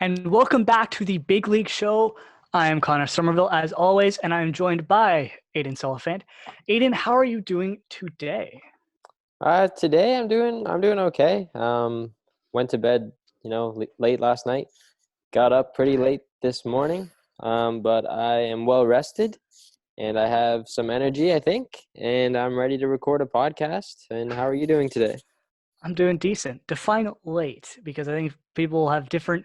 And welcome back to the Big League Show. I am Connor Somerville, as always, and I am joined by Aiden Sullivan. Aiden, how are you doing today? Today I'm doing okay. Went to bed, late last night. Got up pretty late this morning. But I am well rested and I have some energy, I think, and I'm ready to record a podcast. And how are you doing today? I'm doing decent. Define late, because I think people have different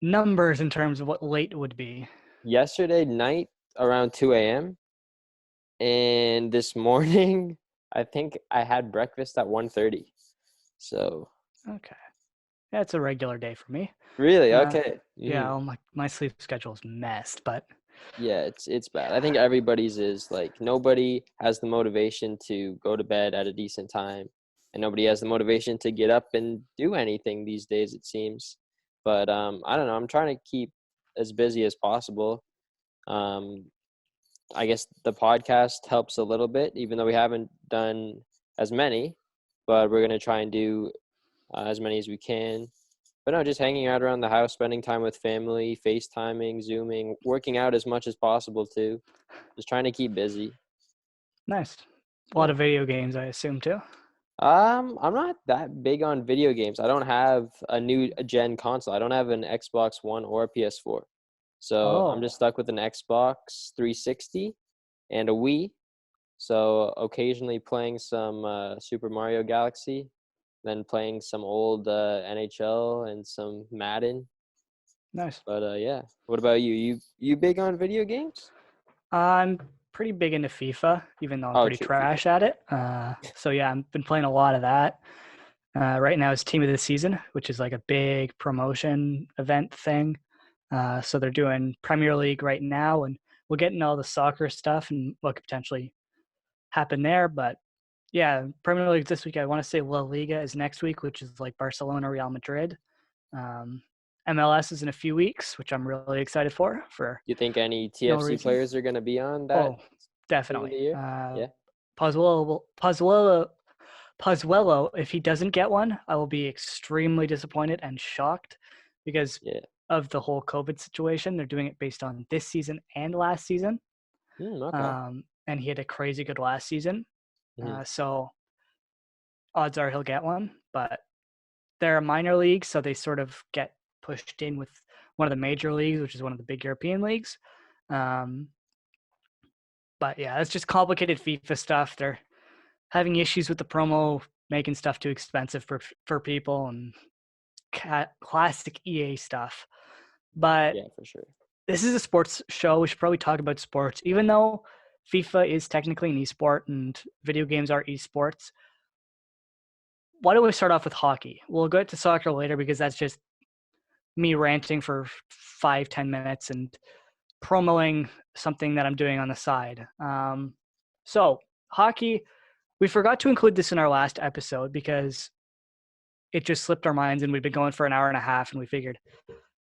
numbers in terms of what late would be. Yesterday night around 2 a.m. and this morning I think I had breakfast at 1:30. So Okay. That's a regular day for me. really, Uh, okay. yeah, well, my sleep schedule is messed, but Yeah, it's bad. I think everybody's is like nobody has the motivation to go to bed at a decent time, and nobody has the motivation to get up and do anything these days, it seems. But I don't know. I'm trying to keep as busy as possible. Um, I guess the podcast helps a little bit, even though we haven't done as many, but we're gonna try and do as many as we can. But no, just hanging out around the house, spending time with family, FaceTiming, Zooming, working out as much as possible too. Just trying to keep busy. nice. A lot Yeah. of video games, I assume, too. I'm not that big on video games. I don't have a new gen console. I don't have an Xbox One or a PS4. So I'm Oh, just stuck with an Xbox 360 and a Wii. So occasionally playing some Super Mario Galaxy, then playing some old NHL and some Madden. nice. But yeah, what about you? You big on video games? I'm pretty big into FIFA, even though I'm Oh, pretty true, FIFA. trash at it. So yeah, I've been playing a lot of that. Right now is Team of the Season, which is like a big promotion event thing. So they're doing Premier League right now, and we'll get into all the soccer stuff and what could potentially happen there. But yeah, Premier League this week. I want to say La Liga is next week, which is like Barcelona, Real Madrid. Um, MLS is in a few weeks, which I'm really excited for You think any no TFC reason. players are going to be on that Oh, team of the definitely. year? Yeah. Pozuelo, if he doesn't get one, I will be extremely disappointed and shocked because Yeah. of the whole COVID situation. They're doing it based on this season and last season. Okay. And he had a crazy good last season. Hmm. So odds are he'll get one, but they're a minor league, so they sort of get pushed in with one of the major leagues, which is one of the big European leagues. Um, but yeah, it's just complicated FIFA stuff. They're having issues with the promo, making stuff too expensive for people, and classic EA stuff. But Yeah, for sure. this is a sports show. We should probably talk about sports, even though FIFA is technically an esport and video games are esports. Why don't we start off with hockey? We'll go to soccer later because that's just me ranting for 5-10 minutes and promoting something that I'm doing on the side. So hockey, we forgot to include this in our last episode because it just slipped our minds and we've been going for an hour and a half and we figured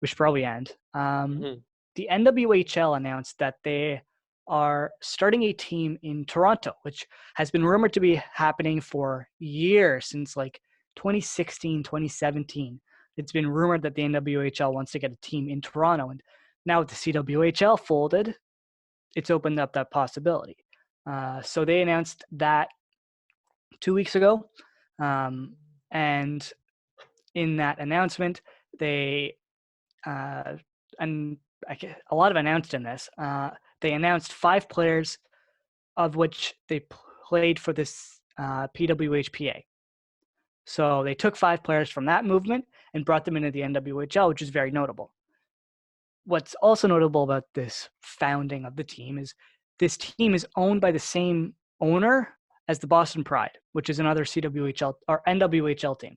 we should probably end. Hmm. The NWHL announced that they are starting a team in Toronto, which has been rumored to be happening for years, since like 2016, 2017. It's been rumored that the NWHL wants to get a team in Toronto. And now with the CWHL folded, it's opened up that possibility. So they announced that 2 weeks ago. And in that announcement, they and a lot of announced in this. They announced 5 players, of which they played for this PWHPA. So they took 5 players from that movement and brought them into the NWHL, which is very notable. What's also notable about this founding of the team is this team is owned by the same owner as the Boston Pride, which is another CWHL or NWHL team.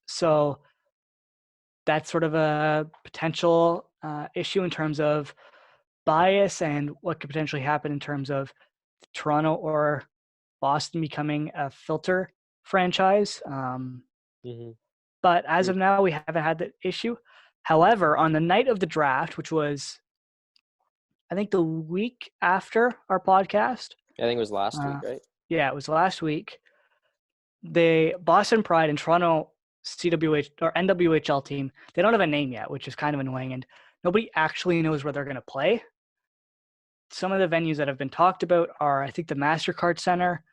So that's sort of a potential issue in terms of bias and what could potentially happen in terms of Toronto or Boston becoming a filter franchise. Hmm. But as of now, we haven't had that issue. However, on the night of the draft, which was, I think, the week after our podcast, I think it was last week, uh, right? yeah, it was last week, the Boston Pride and Toronto CWH or NWHL team. They don't have a name yet, which is kind of annoying, and nobody actually knows where they're going to play. Some of the venues that have been talked about are, I think, the MasterCard Center.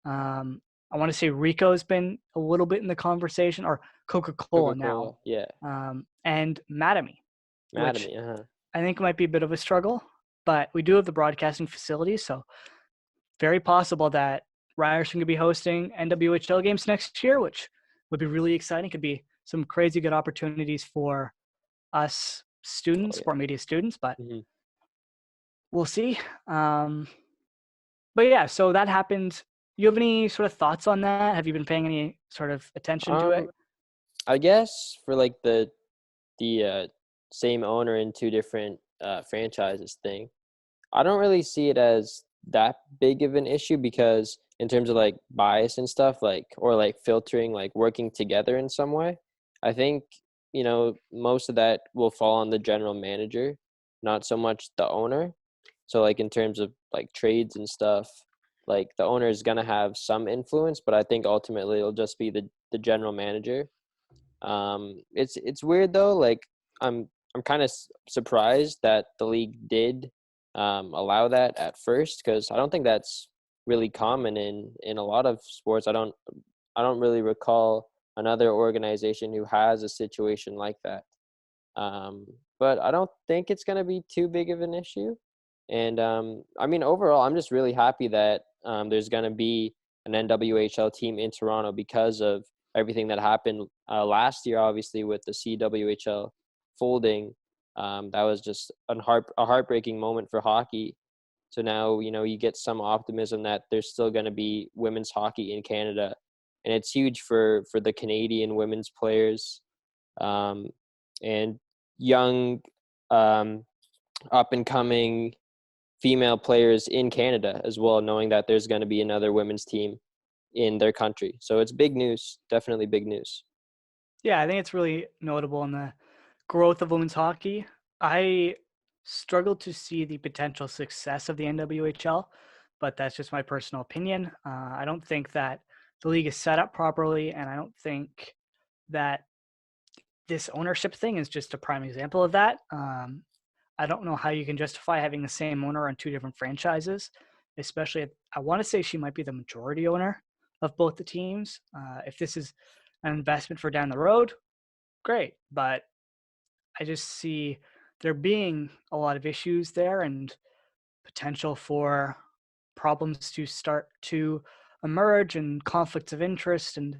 I want to say Rico's been a little bit in the conversation, or Coca-Cola now, yeah. and Mattamy, which Madamy, I think might be a bit of a struggle, but we do have the broadcasting facilities, so very possible that Ryerson could be hosting NWHL games next year, which would be really exciting. Could be some crazy good opportunities for us students, sport media students, but we'll see. But yeah, so that happened. You have any sort of thoughts on that? Have you been paying any sort of attention to it? I guess for like the same owner in two different franchises thing, I don't really see it as that big of an issue because in terms of like bias and stuff, like or like filtering, like working together in some way, I think most of that will fall on the general manager, not so much the owner. So like in terms of like trades and stuff, like the owner is gonna have some influence, but I think ultimately it'll just be the general manager. It's weird though. Like I'm kind of surprised that the league did allow that at first because I don't think that's really common in a lot of sports. I don't really recall another organization who has a situation like that. But I don't think it's going to be too big of an issue. And I mean, overall, I'm just really happy that there's going to be an NWHL team in Toronto because of everything that happened last year, obviously, with the CWHL folding. That was just a heartbreaking moment for hockey. So now, you get some optimism that there's still going to be women's hockey in Canada. And it's huge for the Canadian women's players and young up-and-coming female players in Canada as well, knowing that there's going to be another women's team in their country. So it's big news, definitely big news. Yeah, I think it's really notable in the growth of women's hockey. I struggle to see the potential success of the NWHL, but that's just my personal opinion. I don't think that the league is set up properly, and I don't think that this ownership thing is just a prime example of that. I don't know how you can justify having the same owner on two different franchises, especially I want to say she might be the majority owner of both the teams. If this is an investment for down the road, great. But I just see there being a lot of issues there and potential for problems to start to emerge and conflicts of interest and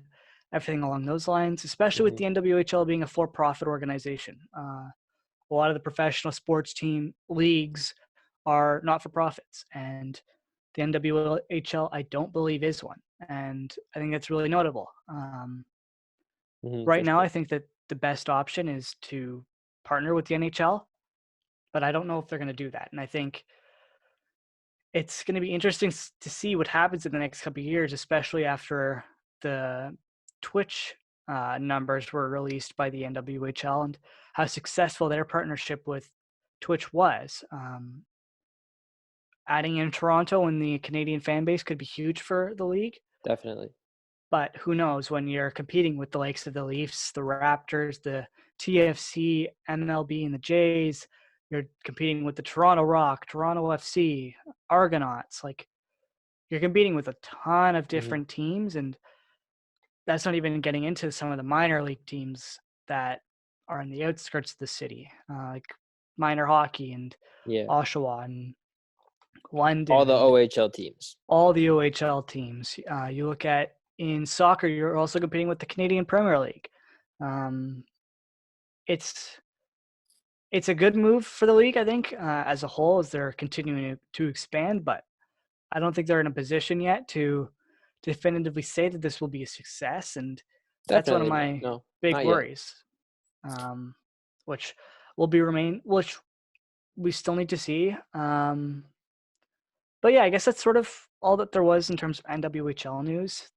everything along those lines, especially with the NWHL being a for-profit organization. A lot of the professional sports team leagues are not for profits, and the NWHL I don't believe is one, and I think that's really notable. Right now, Sure. I think that the best option is to partner with the NHL, but I don't know if they're going to do that, and I think it's going to be interesting to see what happens in the next couple of years, especially after the Twitch numbers were released by the NWHL and how successful their partnership with Twitch was. Adding in Toronto and the Canadian fan base could be huge for the league. Definitely. But who knows when you're competing with the likes of the Leafs, the Raptors, the TFC, MLB, and the Jays. You're competing with the Toronto Rock, Toronto FC, Argonauts. Like, you're competing with a ton of different teams, and that's not even getting into some of the minor league teams that are in the outskirts of the city, like minor hockey and Yeah. Oshawa and London. All the And OHL teams. all the OHL teams. You look at in soccer, you're also competing with the Canadian Premier League. It's a good move for the league, I think, as a whole, as they're continuing to expand. But I don't think they're in a position yet to definitively say that this will be a success, and that's one of Definitely not. my No, big not yet. worries, which which we still need to see. But yeah, I guess that's sort of all that there was in terms of NWHL news.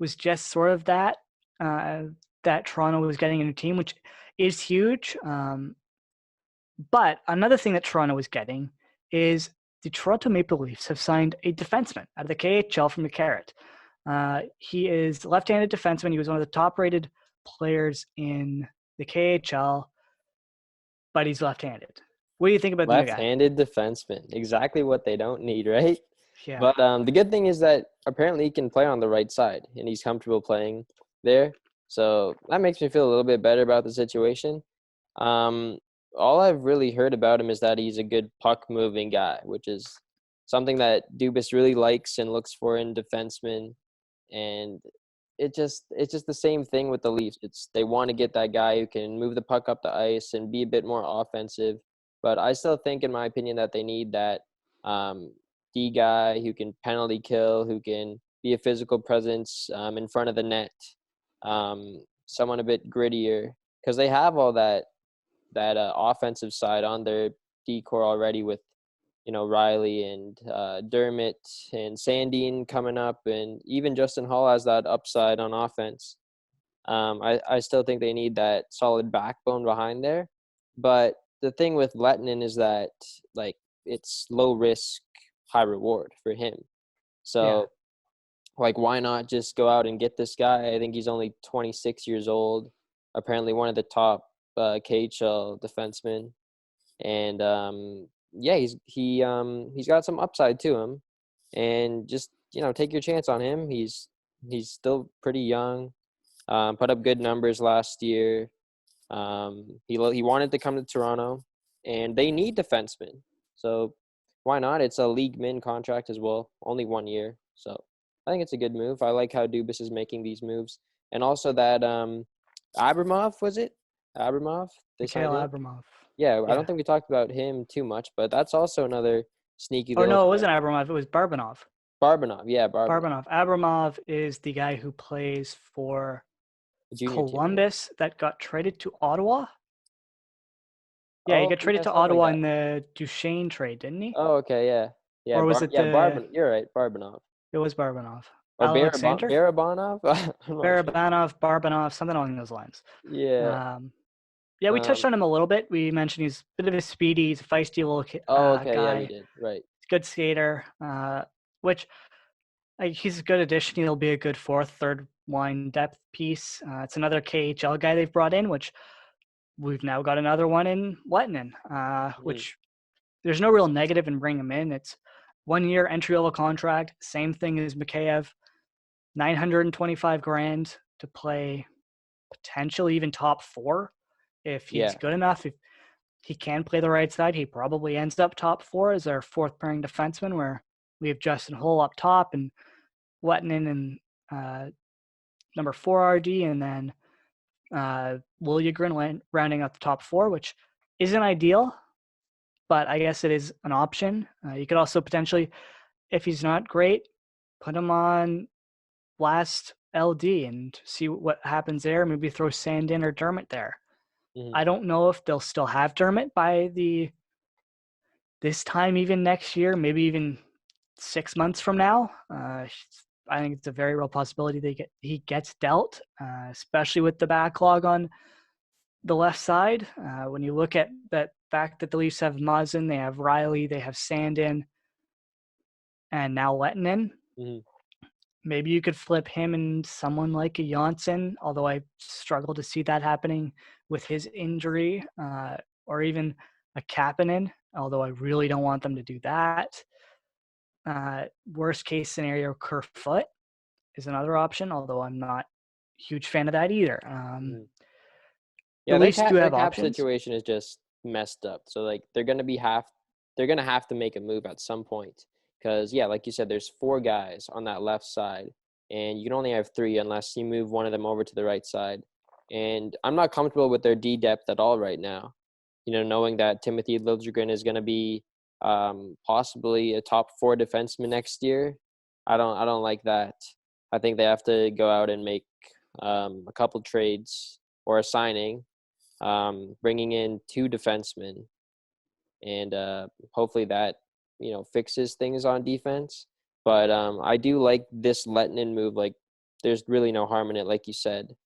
Was just sort of that that Toronto was getting a new team, which is huge. But another thing that Toronto is getting is the Toronto Maple Leafs have signed a defenseman out of the KHL from the Carrot. He is a left-handed defenseman. He was one of the top-rated players in the KHL, but he's left-handed. What do you think about the new guy? Left-handed defenseman. Exactly what they don't need, right? Yeah. But the good thing is that apparently he can play on the right side, and he's comfortable playing there. So that makes me feel a little bit better about the situation. Um, all I've really heard about him is that he's a good puck-moving guy, which is something that Dubas really likes and looks for in defensemen. And it's just the same thing with the Leafs. They want to get that guy who can move the puck up the ice and be a bit more offensive. But I still think, in my opinion, that they need that um, D guy who can penalty kill, who can be a physical presence in front of the net, someone a bit grittier, because they have all that offensive side on their decor already with Riley and Dermott and Sandin coming up, and even Justin Hall has that upside on offense. I still think they need that solid backbone behind there. But the thing with Lettinen is that, like, it's low risk, high reward for him. So, like, why not just go out and get this guy? I think he's only 26 years old, apparently one of the top KHL defensemen. And yeah, he's got some upside to him, and just take your chance on him. He's still pretty young. Put up good numbers last year. He wanted to come to Toronto, and they need defensemen. So why not? It's a league min contract as well, only 1 year. So I think it's a good move. I like how Dubas is making these moves, and also that Abramov, was it Abramov? They Mikhail signed him. Abramov. Yeah, I Yeah. don't think we talked about him too much, but that's also another sneaky Oh, little no, it threat. wasn't Abramov. It was Barbanov. Barbanov, yeah, Barbanov. Barbanov. Abramov is the guy who plays for The junior team, right? Columbus that got traded to Ottawa. Yeah, he Oh, got traded yeah, to something like Ottawa that. in the Duchesne trade, didn't he? Oh, okay, yeah. Yeah, Or was it Barban. You're right, Barbanov. it was Barbanov. Or Alexander? Barabanov? I'm not sure. Barabanov, Barbanov, something along those lines. Yeah. Yeah, we touched Um. on him a little bit. We mentioned he's a bit of a speedy, he's a feisty little Oh, okay, yeah, we guy. did. Right. He's a good skater, which he's a good addition. He'll be a good fourth, third line depth piece. It's another KHL guy they've brought in, which we've now got another one in Lettinen, Mhm. which there's no real negative in bringing him in. It's 1 year entry level contract, same thing as Mikheyev, 925 grand to play potentially even top four if he's Yeah. good enough. If he can play the right side, he probably ends up top four as our fourth pairing defenseman, where we have Justin Hull up top and Lettinen and number 4 RD, and then Liljegren rounding out the top four, which isn't ideal, but I guess it is an option. You could also potentially, if he's not great, put him on last LD and see what happens there. Maybe throw Sandin or Dermott there. Mhm. I don't know if they'll still have Dermott by this time, even next year, maybe even 6 months from now. I think it's a very real possibility he gets dealt, especially with the backlog on the left side. When you look at that fact that the Leafs have Muzzin, they have Riley, they have Sandin, and now Lettinen. Mhm. Maybe you could flip him and someone like a Janssen, although I struggle to see that happening with his injury, or even a Kapanen, although I really don't want them to do that. Worst case scenario, Kerfoot is another option, although I'm not a huge fan of that either. Mhm. The Yeah, Leafs do their have cap options. situation is just messed up. So like they're gonna have to make a move at some point because yeah, like you said, there's four guys on that left side, and you can only have three unless you move one of them over to the right side. And I'm not comfortable with their D depth at all right now. Knowing that Timothy Liljegren is gonna be possibly a top four defenseman next year, I don't like that. I think they have to go out and make a couple trades or a signing, bringing in two defensemen, and hopefully that fixes things on defense. But I do like this Lettinen move. Like, there's really no harm in it, like you said.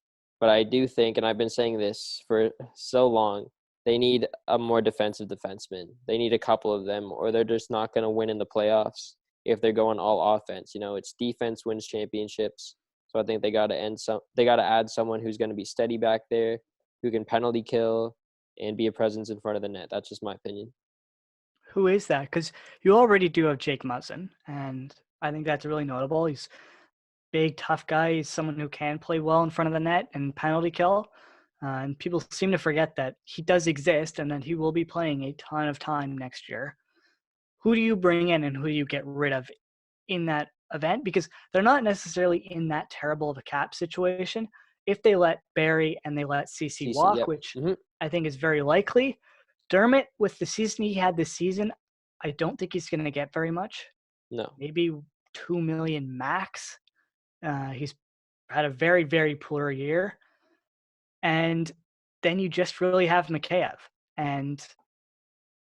But I do think, and I've been saying this for so long, they need a more defensive defenseman. They need a couple of them, or they're just not going to win in the playoffs if they're going all offense. It's defense wins championships. So I think they got to add someone who's going to be steady back there, who can penalty kill and be a presence in front of the net. That's just my opinion. Who is that? Because you already do have Jake Muzzin, and I think that's really notable. He's big, tough guy. He's someone who can play well in front of the net and penalty kill. And people seem to forget that he does exist and that he will be playing a ton of time next year. Who do you bring in and who do you get rid of in that event? Because they're not necessarily in that terrible of a cap situation. If they let Barry and they let CC CC, walk, yep. which I think is very likely, Dermott, with the season he had this season, I don't think he's going to get very much. No. Maybe 2 million max. He's had a very, very poor year. And then you just really have Mikheyev. And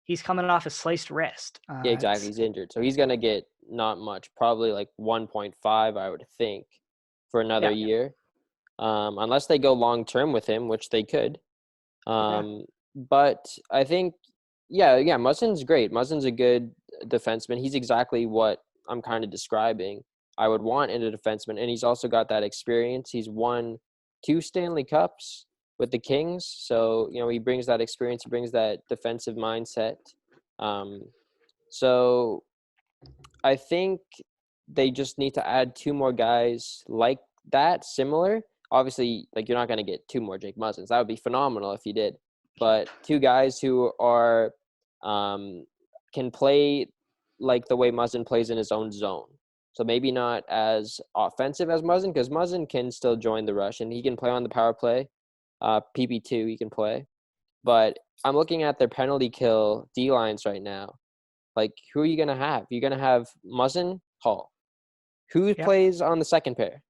he's coming off a sliced wrist. Yeah, exactly. He's injured. So he's going to get not much, probably like 1.5, I would think, for another year. Unless they go long term with him, which they could. But I think, Muzzin's great. Muzzin's a good defenseman. He's exactly what I'm kind of describing. I would want in a defenseman, and he's also got that experience. He's won 2 Stanley Cups with the Kings, so he brings that experience. He brings that defensive mindset. So I think they just need to add 2 more guys like that, similar. Obviously, like, you're not going to get 2 more Jake Muzzins. That would be phenomenal if you did. But 2 guys who are can play like the way Muzzin plays in his own zone. So maybe not as offensive as Muzzin, because Muzzin can still join the rush, and he can play on the power play. PP2 he can play. But I'm looking at their penalty kill D lines right now. Like, who are you going to have? You're going to have Muzzin, Hall. Who plays on the second pair?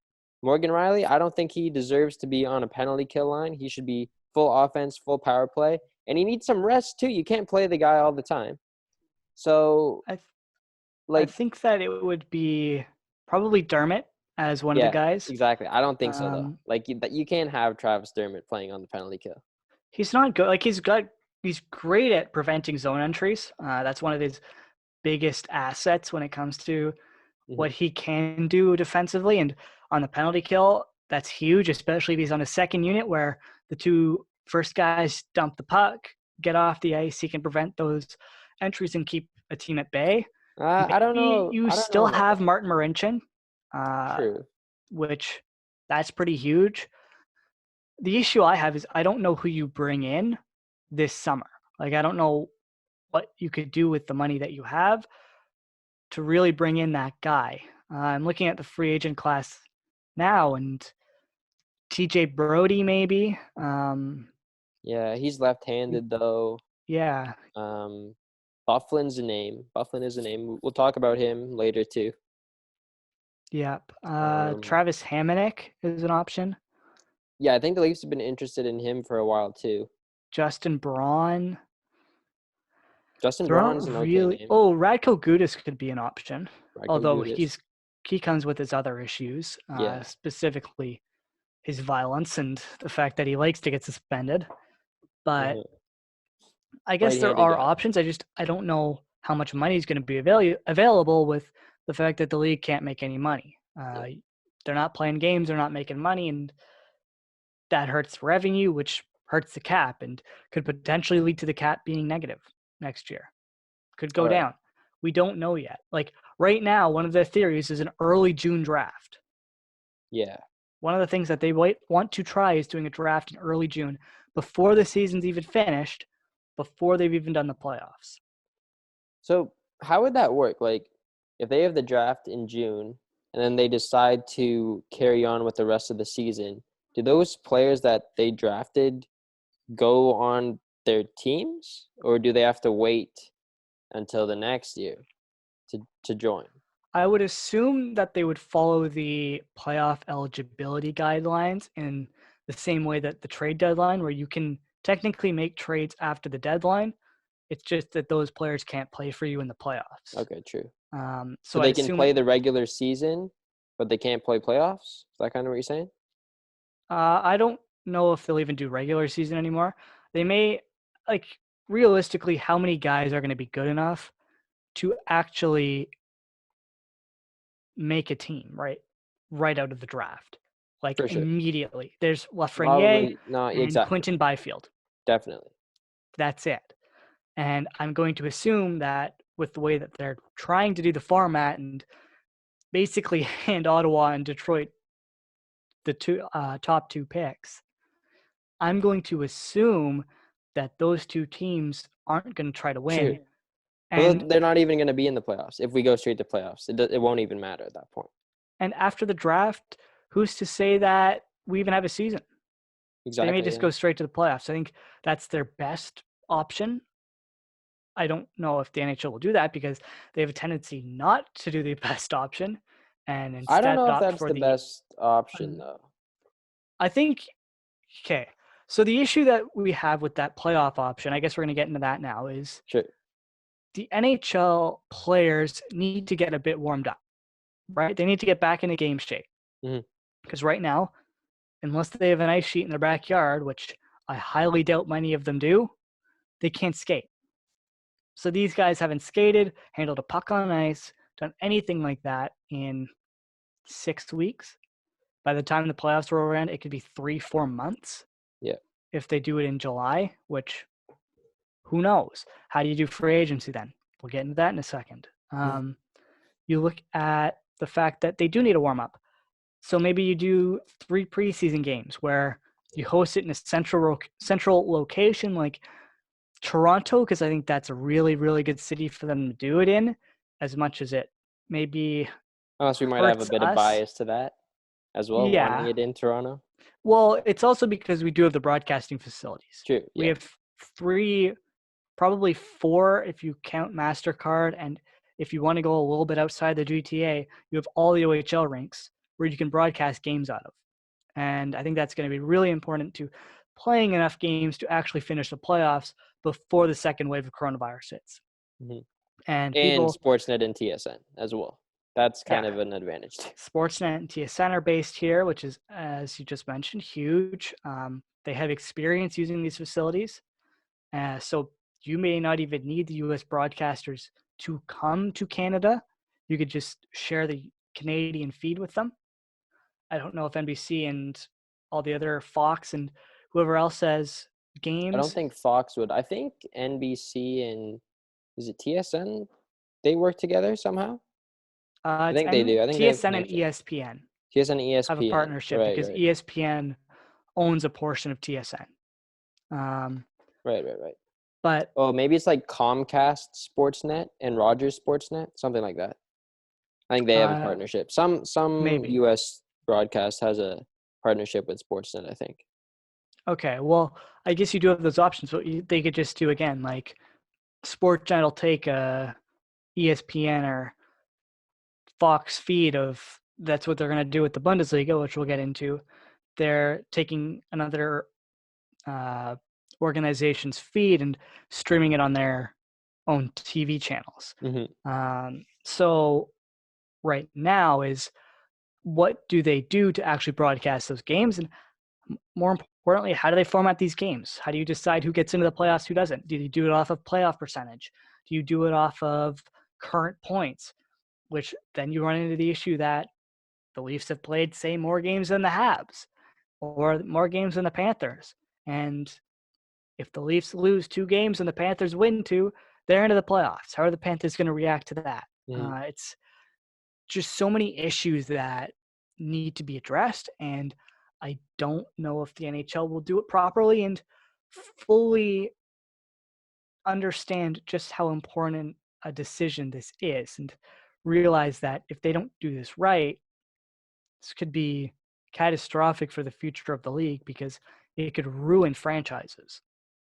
Morgan Riley? I don't think he deserves to be on a penalty kill line. He should be full offense, full power play. And he needs some rest, too. You can't play the guy all the time. So, I think that it would be probably Dermott as one of the guys. Exactly. I don't think so, though. Like, you can't have Travis Dermott playing on the penalty kill. He's not good. Like, he's great at preventing zone entries. That's one of his biggest assets when it comes to what he can do defensively. And on the penalty kill, that's huge, especially if he's on a second unit where the 2 first guys dump the puck, get off the ice. He can prevent those entries and keep a team at bay. I don't know. You still have Martin Marincin, True. which that's pretty huge. The issue I have is I don't know who you bring in this summer. Like, I don't know what you could do with the money that you have to really bring in that guy. I'm looking at the free agent class now, and TJ Brody maybe. Yeah, he's left-handed though. Yeah. Bufflin's a name. Bufflin is a name. We'll talk about him later too. Yep. Travis Hamonic is an option. Yeah, I think the Leafs have been interested in him for a while too. Justin Braun. Justin Braun's an okay name. Oh, Radko Gudas could be an option. Although he comes with his other issues, specifically his violence and the fact that he likes to get suspended. But I guess there are options. I don't know how much money is going to be available with the fact that the league can't make any money. They're not playing games, they're not making money, and that hurts revenue, which hurts the cap and could potentially lead to the cap being negative next year. Could go down. We don't know yet. Like, right now, one of the theories is an early June draft. Yeah. One of the things that they want to try is doing a draft in early June before the season's even finished, before they've even done the playoffs. So how would that work? Like, if they have the draft in June and then they decide to carry on with the rest of the season, do those players that they drafted go on their teams, or do they have to wait until the next year to join? I would assume that they would follow the playoff eligibility guidelines in the same way that the trade deadline, where you can technically make trades after the deadline. It's just that those players can't play for you in the playoffs. Okay, true. So they can play the regular season, but they can't play playoffs? Is that kind of what you're saying? I don't know if they'll even do regular season anymore. They may, like, realistically, how many guys are going to be good enough to actually make a team, right? right out of the draft, like For sure. immediately. There's Lafreniere Probably not and exactly. Quinton Byfield. Definitely. That's it. And I'm going to assume that with the way that they're trying to do the format and basically hand Ottawa and Detroit the top two picks, I'm going to assume that those two teams aren't going to try to Sure. win. Well, And they're not even going to be in the playoffs. If we go straight to playoffs, it won't even matter at that point. and after the draft, who's to say that we even have a season? They may Exactly. just Yeah. go straight to the playoffs. I think that's their best option. I don't know if the NHL will do that because they have a tendency not to do the best option and I don't instead know if opt that's for the the. best option though. I think, okay. So the issue that we have with that playoff option, I guess we're going to get into that now, is Sure. the NHL players need to get a bit warmed up, right? They need to get back into game shape. Mm-hmm. Because right now, unless they have an ice sheet in their backyard, which I highly doubt many of them do, they can't skate. So these guys haven't skated, handled a puck on ice, done anything like that in 6 weeks. By the time the playoffs roll around, it could be 3-4 months. Yeah. If they do it in July, which who knows? How do you do free agency then? We'll get into that in a second. You look at the fact that they do need a warm up. So maybe you do 3 preseason games where you host it in a central location like Toronto, because I think that's a really, really good city for them to do it in, as much as it maybe Unless we might have a hurts bit of us. bias to that as well, wanting Yeah. it in Toronto. Well, it's also because we do have the broadcasting facilities. True. We Yeah. have 3, probably 4 if you count MasterCard, and if you want to go a little bit outside the GTA, you have all the OHL rinks where you can broadcast games out of. And I think that's going to be really important to playing enough games to actually finish the playoffs before the second wave of coronavirus hits. Mm-hmm. And And people, Sportsnet and TSN as well. That's kind yeah, of an advantage too. Sportsnet and TSN are based here, which is, as you just mentioned, huge. They have experience using these facilities. So you may not even need the US broadcasters to come to Canada. You could just share the Canadian feed with them. I don't know if NBC and all the other Fox and whoever else has I don't games. think Fox would. I think NBC and is it TSN? They work together somehow. I think they do. I think they have TSN and connection. ESPN TSN and have a ESPN. partnership Right. because Right. ESPN owns a portion of TSN. Right. Right. Right. But Oh, maybe it's like Comcast Sportsnet and Rogers Sportsnet, something like that. I think they have a partnership. Some maybe. U.S. broadcast has a partnership with Sportsnet, I think. Okay, well, I guess you do have those options. But they could just do again, like Sportsnet will take a ESPN or Fox feed of that's what they're going to do with the Bundesliga, which we'll get into. They're taking another organization's feed and streaming it on their own TV channels. Mm-hmm. So right now is what do they do to actually broadcast those games? And more importantly, how do they format these games? How do you decide who gets into the playoffs, who doesn't? Do you do it off of playoff percentage? Do you do it off of current points? Which then you run into the issue that the Leafs have played, say, more games than the Habs or more games than the Panthers. And if the Leafs lose 2 games and the Panthers win 2, they're into the playoffs. How are the Panthers going to react to that? Mm-hmm. It's just so many issues that need to be addressed. And I don't know if the NHL will do it properly and fully understand just how important a decision this is and realize that if they don't do this right, this could be catastrophic for the future of the league because it could ruin franchises.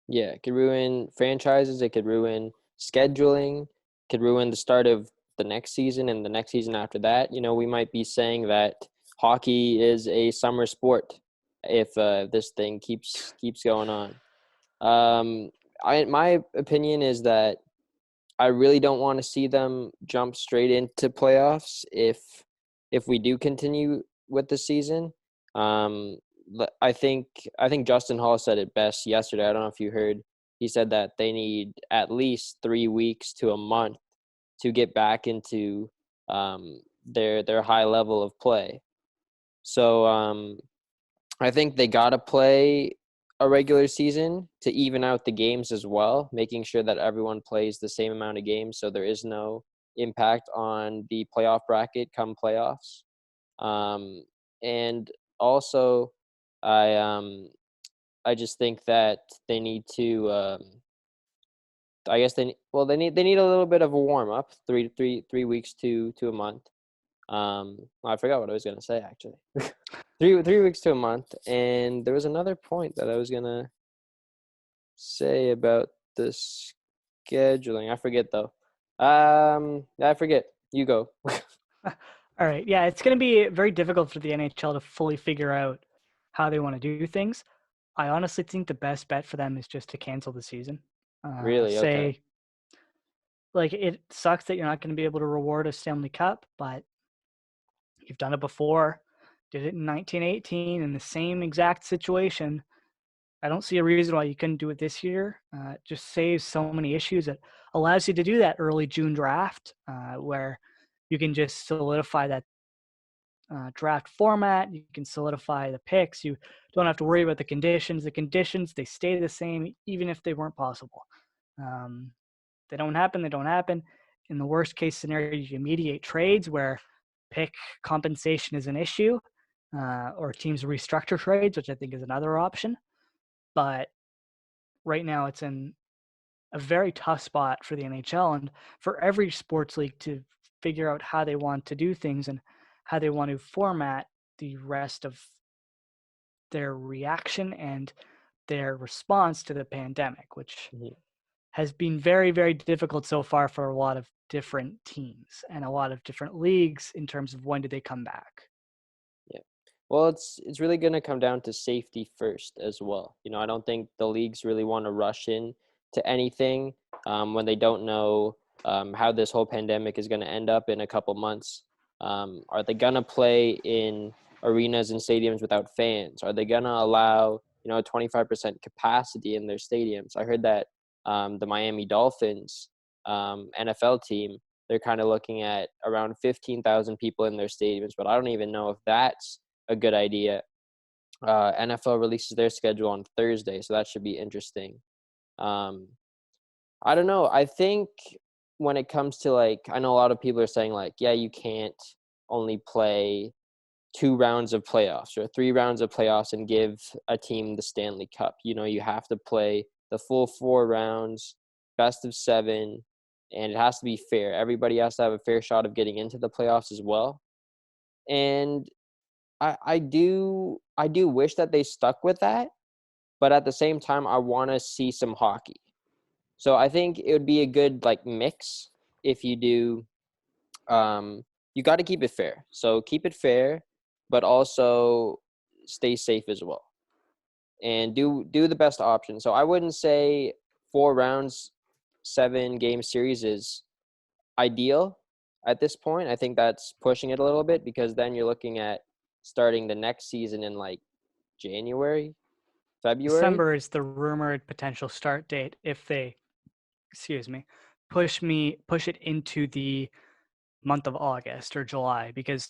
Yeah, it could ruin franchises. It could ruin scheduling. It could ruin the start of the next season and the next season after that. You know, we might be saying that hockey is a summer sport if this thing keeps going on. My opinion is that I really don't want to see them jump straight into playoffs if we do continue with the season. I think Justin Hall said it best yesterday. I don't know if you heard. He said that they need at least 3 weeks to a month to get back into their high level of play. So I think they got to play a regular season to even out the games as well, making sure that everyone plays the same amount of games so there is no impact on the playoff bracket come playoffs. And also, I um, I just think that they need to. I guess they need a little bit of a warm up, 3 weeks to a month. I forgot what I was gonna say actually. 3 weeks to a month, and there was another point that I was gonna say about the scheduling. I forget though. I forget. You go. All right. Yeah, it's going to be very difficult for the NHL to fully figure out how they want to do things. I honestly think the best bet for them is just to cancel the season. Really? Okay. Say, like, it sucks that you're not going to be able to reward a Stanley Cup, but you've done it before. Did it in 1918 in the same exact situation. I don't see a reason why you couldn't do it this year. It just saves so many issues. It allows you to do that early June draft where you can just solidify that draft format. You can solidify the picks. You don't have to worry about the conditions. The conditions, they stay the same even if they weren't possible. Um, they don't happen. They don't happen. In the worst case scenario, you mediate trades where pick compensation is an issue, or teams restructure trades, which I think is another option. But right now, it's in a very tough spot for the NHL and for every sports league to figure out how they want to do things and how they want to format the rest of their reaction and their response to the pandemic, which Mhm. has been very, very difficult so far for a lot of different teams and a lot of different leagues in terms of when do they come back. Yeah. Well, it's really going to come down to safety first as well. I don't think the leagues really want to rush in to anything when they don't know how this whole pandemic is going to end up in a couple months. Are they going to play in arenas and stadiums without fans? Are they going to allow 25% capacity in their stadiums? I heard that the Miami Dolphins NFL team, they're kind of looking at around 15,000 people in their stadiums, but I don't even know if that's a good idea. NFL releases their schedule on Thursday, so that should be interesting. Um, I don't know. I think when it comes to I know a lot of people are saying yeah, you can't only play 2 rounds of playoffs or 3 rounds of playoffs and give a team the Stanley Cup. You have to play the full 4 rounds, best of 7, and it has to be fair. Everybody has to have a fair shot of getting into the playoffs as well. And I do wish that they stuck with that, but at the same time, I want to see some hockey. So I think it would be a good mix if you do. You got to keep it fair. So keep it fair, but also stay safe as well, and do the best option. So I wouldn't say 4 rounds, 7 game series is ideal at this point. I think that's pushing it a little bit because then you're looking at starting the next season in January, February. December is the rumored potential start date if they, excuse me, push it into the month of August or July because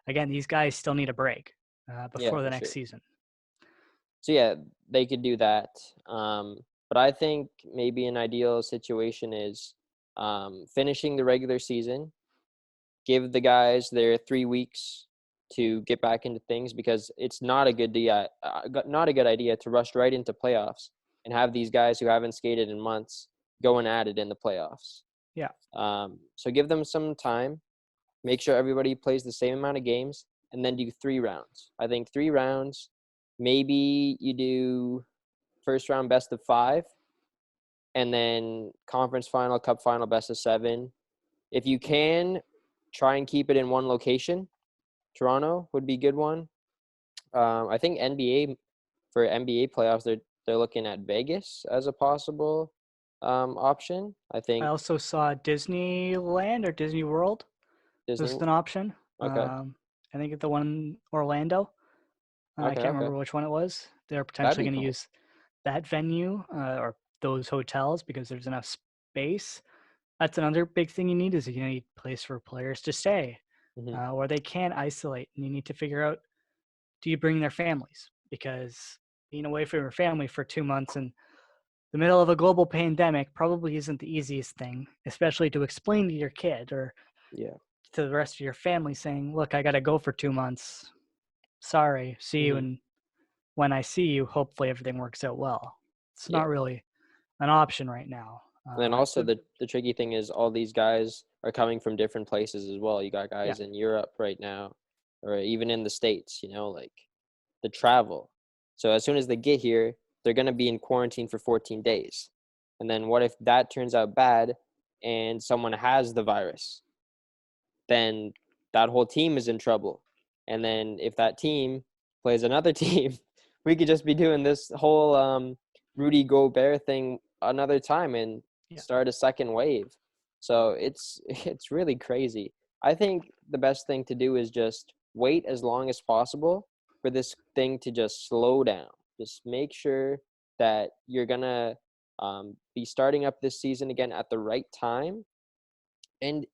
again, these guys still need a break Yeah, before the for next sure. season. So yeah, they could do that. But I think maybe an ideal situation is finishing the regular season, give the guys their 3 weeks to get back into things because it's not a good idea to rush right into playoffs and have these guys who haven't skated in months going at it in the playoffs. Yeah. So give them some time, make sure everybody plays the same amount of games, and then do 3 rounds. I think 3 rounds, maybe you do first round best of 5, and then conference final, cup final, best of 7. If you can, try and keep it in one location. Toronto would be a good one. I think NBA playoffs, they're looking at Vegas as a possible option. I I think also saw Disneyland or Disney World Disney. was an option. Okay, I think the one in Orlando. I okay, can't okay. remember which one it was. They're That'd potentially be going to cool. use that venue or those hotels because there's enough space. That's another big thing you need is you need a place for players to stay Hmm. where they can isolate. And you need to figure out do you bring their families? Because being away from your family for 2 months in the middle of a global pandemic probably isn't the easiest thing, especially to explain to your kid or Yeah. to the rest of your family saying, look, I got to go for 2 months. Sorry, see you. Hmm. And when I see you, hopefully everything works out well. It's Yeah. not really an option right now. And then It's also a, the tricky thing is all these guys are coming from different places as well. You got yeah, guys in Europe right now, or even in the States, like the travel. So as soon as they get here, they're going to be in quarantine for 14 days. And then what if that turns out bad and someone has the virus? Then that whole team is in trouble. And then if that team plays another team, we could just be doing this whole Rudy Gobert thing another time and yeah, start a second wave. So it's really crazy. I think the best thing to do is just wait as long as possible for this thing to just slow down. Just make sure that you're gonna be starting up this season again at the right time. And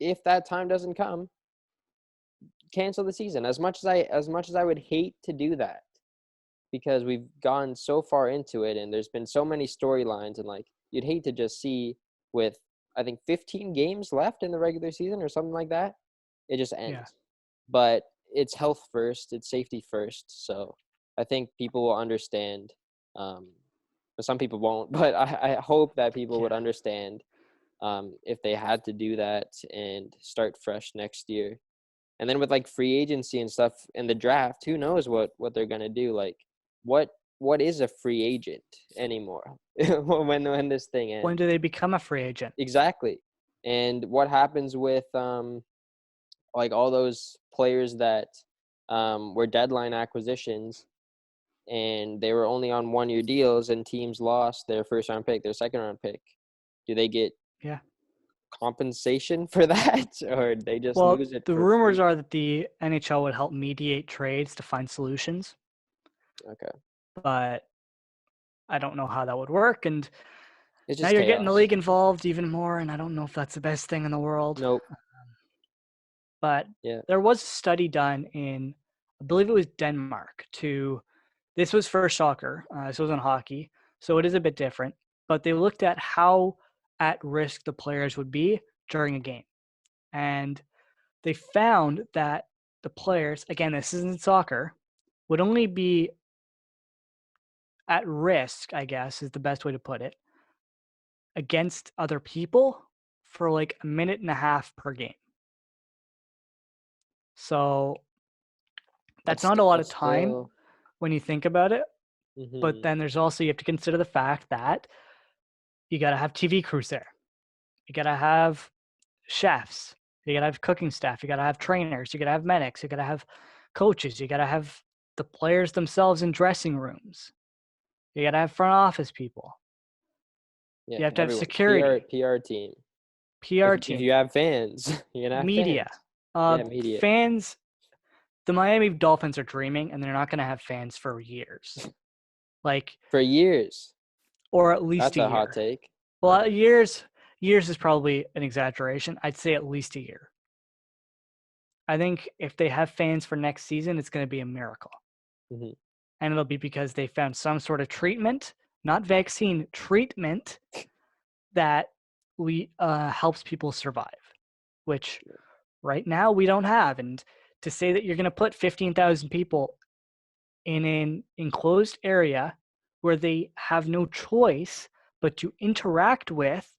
if that time doesn't come, cancel the season. As much as I would hate to do that, because we've gone so far into it and there's been so many storylines, and like you'd hate to just see with I think 15 games left in the regular season or something like that, it just yeah. ends. But it's health first, it's safety first. So I think people will understand. Um, but some people won't. But I hope that people would Yeah. understand if they had to do that and start fresh next year. And then with like free agency and stuff in the draft, who knows what they're gonna do? Like, what what is a free agent anymore when this thing When ends? do they become a free agent? Exactly. And what happens with like all those players that were deadline acquisitions and they were only on 1 year deals and teams lost their first round pick, their second round pick? Do they get Yeah. compensation for that, or they just Well, lose it the for rumors free? are that the NHL would help mediate trades to find solutions, Okay. but I don't know how that would work. And It's now just you're getting the chaos. league involved even more, and I don't know if that's the best thing in the world. Nope. But Yeah. there was a study done in, I believe it was Denmark, this was for soccer, this wasn't hockey, so it is a bit different. But they looked at how at risk the players would be during a game. And they found that the players, again, this isn't soccer, would only be at risk, I guess is the best way to put it, against other people for like a minute and a half per game. So that's not a lot of That's time still. when you think about it. But Mhm. then there's also, you have to consider the fact that you got to have TV crews there. You got to have chefs. You got to have cooking staff. You got to have trainers. You got to have medics. You got to have coaches. You got to have the players themselves in dressing rooms. You got to have front office people. Yeah, You have to have everyone. PR security, PR team. PR If team, you have fans, you're gonna have media. fans. Yeah, media. Fans, the Miami Dolphins are dreaming and they're not going to have fans for years. Like, For years. or at least That's a a hot year. take. Well, Okay. years is probably an exaggeration. I'd say at least a year. I think if they have fans for next season, it's going to be a miracle. Hmm. And it'll be because they found some sort of treatment, not vaccine, treatment that helps people survive, which right now we don't have. And to say that you're going to put 15,000 people in an enclosed area where they have no choice but to interact with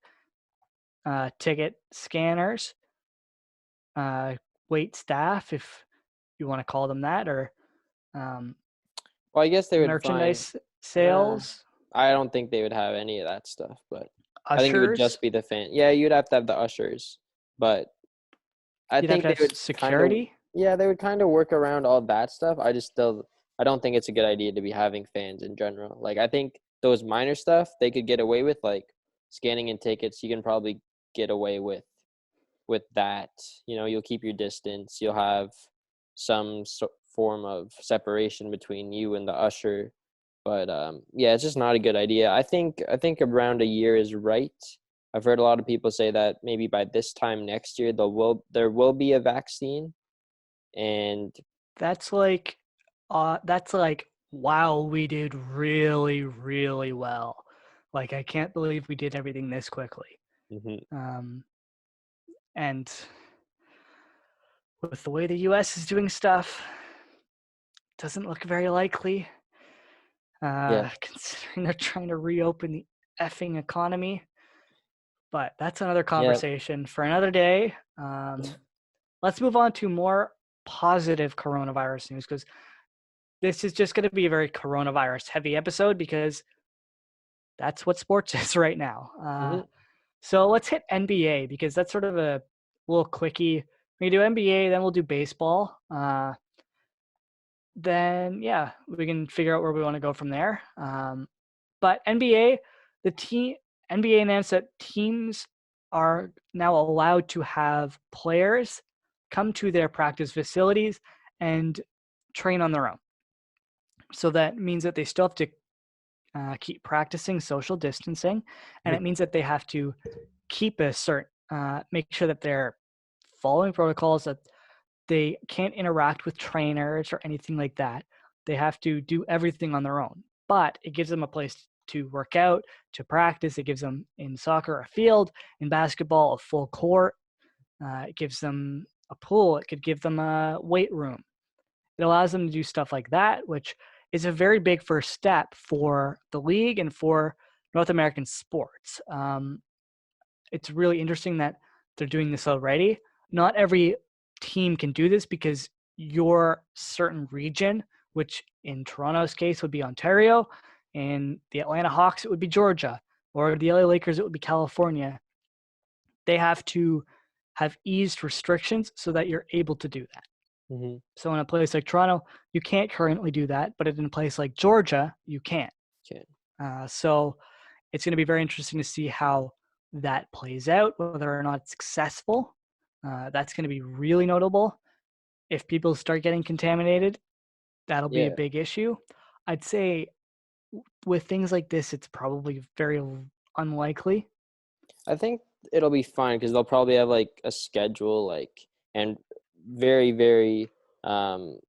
ticket scanners, wait staff, if you want to call them that, or um, Well, I guess they would find. merchandise Uh, sales, I don't think they would have any of that stuff, but I think it would ushers. just be the fan. Yeah, you'd have to have the ushers, but I You'd have think to they have would kind of. security. Yeah, they would kind of work around all that stuff. I don't think it's a good idea to be having fans in general. Like, I think those minor stuff they could get away with, like scanning in tickets. You can probably get away with that. You'll keep your distance. You'll have some form of separation between you and the usher. But yeah, it's just not a good idea. I think around a year is right. I've heard a lot of people say that maybe by this time next year there will be a vaccine, and That's like That's like, wow, we did really, really well. Like, I can't believe we did everything this quickly. Hmm. Um, and with the way the U.S. is doing stuff, doesn't look very likely. Yeah. Considering they're trying to reopen the effing economy. But that's another Yeah. conversation for another day. Let's move on to more positive coronavirus news, because this is just going to be a very coronavirus heavy episode because that's what sports is right now. Hmm. So let's hit NBA because that's sort of a little quickie. We do NBA, then we'll do baseball. Then yeah, we can figure out where we want to go from there. But NBA, the team NBA announced that teams are now allowed to have players come to their practice facilities and train on their own. So that means that they still have to keep practicing social distancing, and it means that they have to keep a certain make sure that they're following protocols, that they can't interact with trainers or anything like that. They have to do everything on their own, but it gives them a place to work out, to practice. It gives them in soccer a field, in basketball a full court. It gives them a pool. It could give them a weight room. It allows them to do stuff like that, which is a very big first step for the league and for North American sports. It's really interesting that they're doing this already. Not every team can do this because your certain region, which in Toronto's case would be Ontario, in the Atlanta Hawks it would be Georgia, or the LA Lakers it would be California. They have to have eased restrictions so that you're able to do that. Hmm. So in a place like Toronto, you can't currently do that, but in a place like Georgia, you can. Okay. So it's going to be very interesting to see how that plays out, whether or not it's successful. That's going to be really notable. If people start getting contaminated, that'll be a Yeah. big issue. I'd say with things like this, it's probably very unlikely. I think it'll be fine because they'll probably have like a schedule, and very, very, um,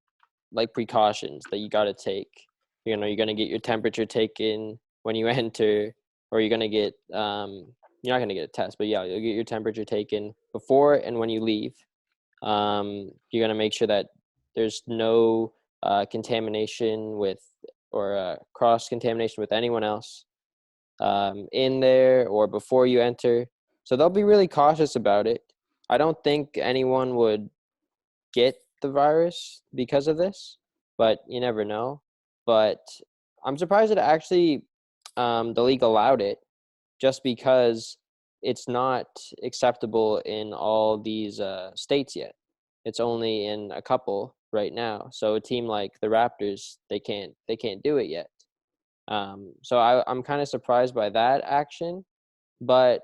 like precautions that you got to take. You're going to get your temperature taken when you enter, or you're going to get, you're not going to get a test, but yeah, you'll get your temperature taken before and when you leave. You're going to make sure that there's no contamination with, or cross contamination with anyone else in there or before you enter. So they'll be really cautious about it. I don't think anyone would get the virus because of this, but you never know. But I'm surprised that actually the league allowed it, just because it's not acceptable in all these states yet. It's only in a couple right now. So a team like the Raptors, they can't do it yet. So I'm kind of surprised by that action. But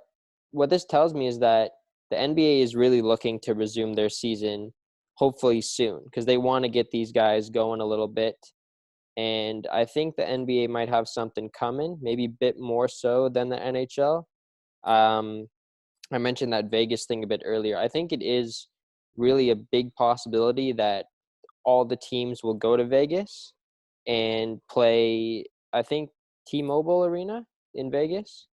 what this tells me is that the NBA is really looking to resume their season hopefully soon, because they want to get these guys going a little bit. And I think the NBA might have something coming, maybe a bit more so than the NHL. Um, I mentioned that Vegas thing a bit earlier. I think it is really a big possibility that all the teams will go to Vegas and play, I think, T-Mobile Arena in Vegas,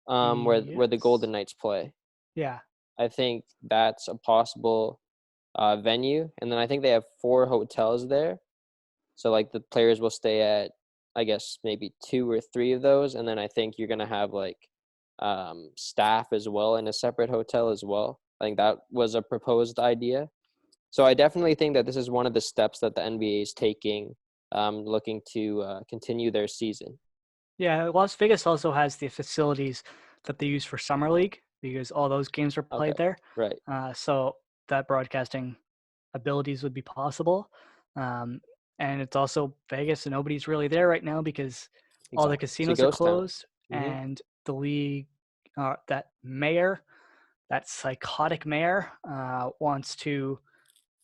where the Golden Yes. Knights play. Yeah. I think that's a possible venue, and then I think they have 4 hotels there. So like the players will stay at, I guess, maybe 2 or 3 of those, and then I think you're gonna have like staff as well in a separate hotel as well. I think that was a proposed idea. So I definitely think that this is one of the steps that the NBA is taking, looking to continue their season. Yeah. Las Vegas also has the facilities that they use for Summer League because all those games are Okay, played there. right, So that broadcasting abilities would be possible. Um, and it's also Vegas, and nobody's really there right now because all the exactly. It's a casinos are ghost town. closed, Hmm. and the league, that mayor, that psychotic mayor, wants to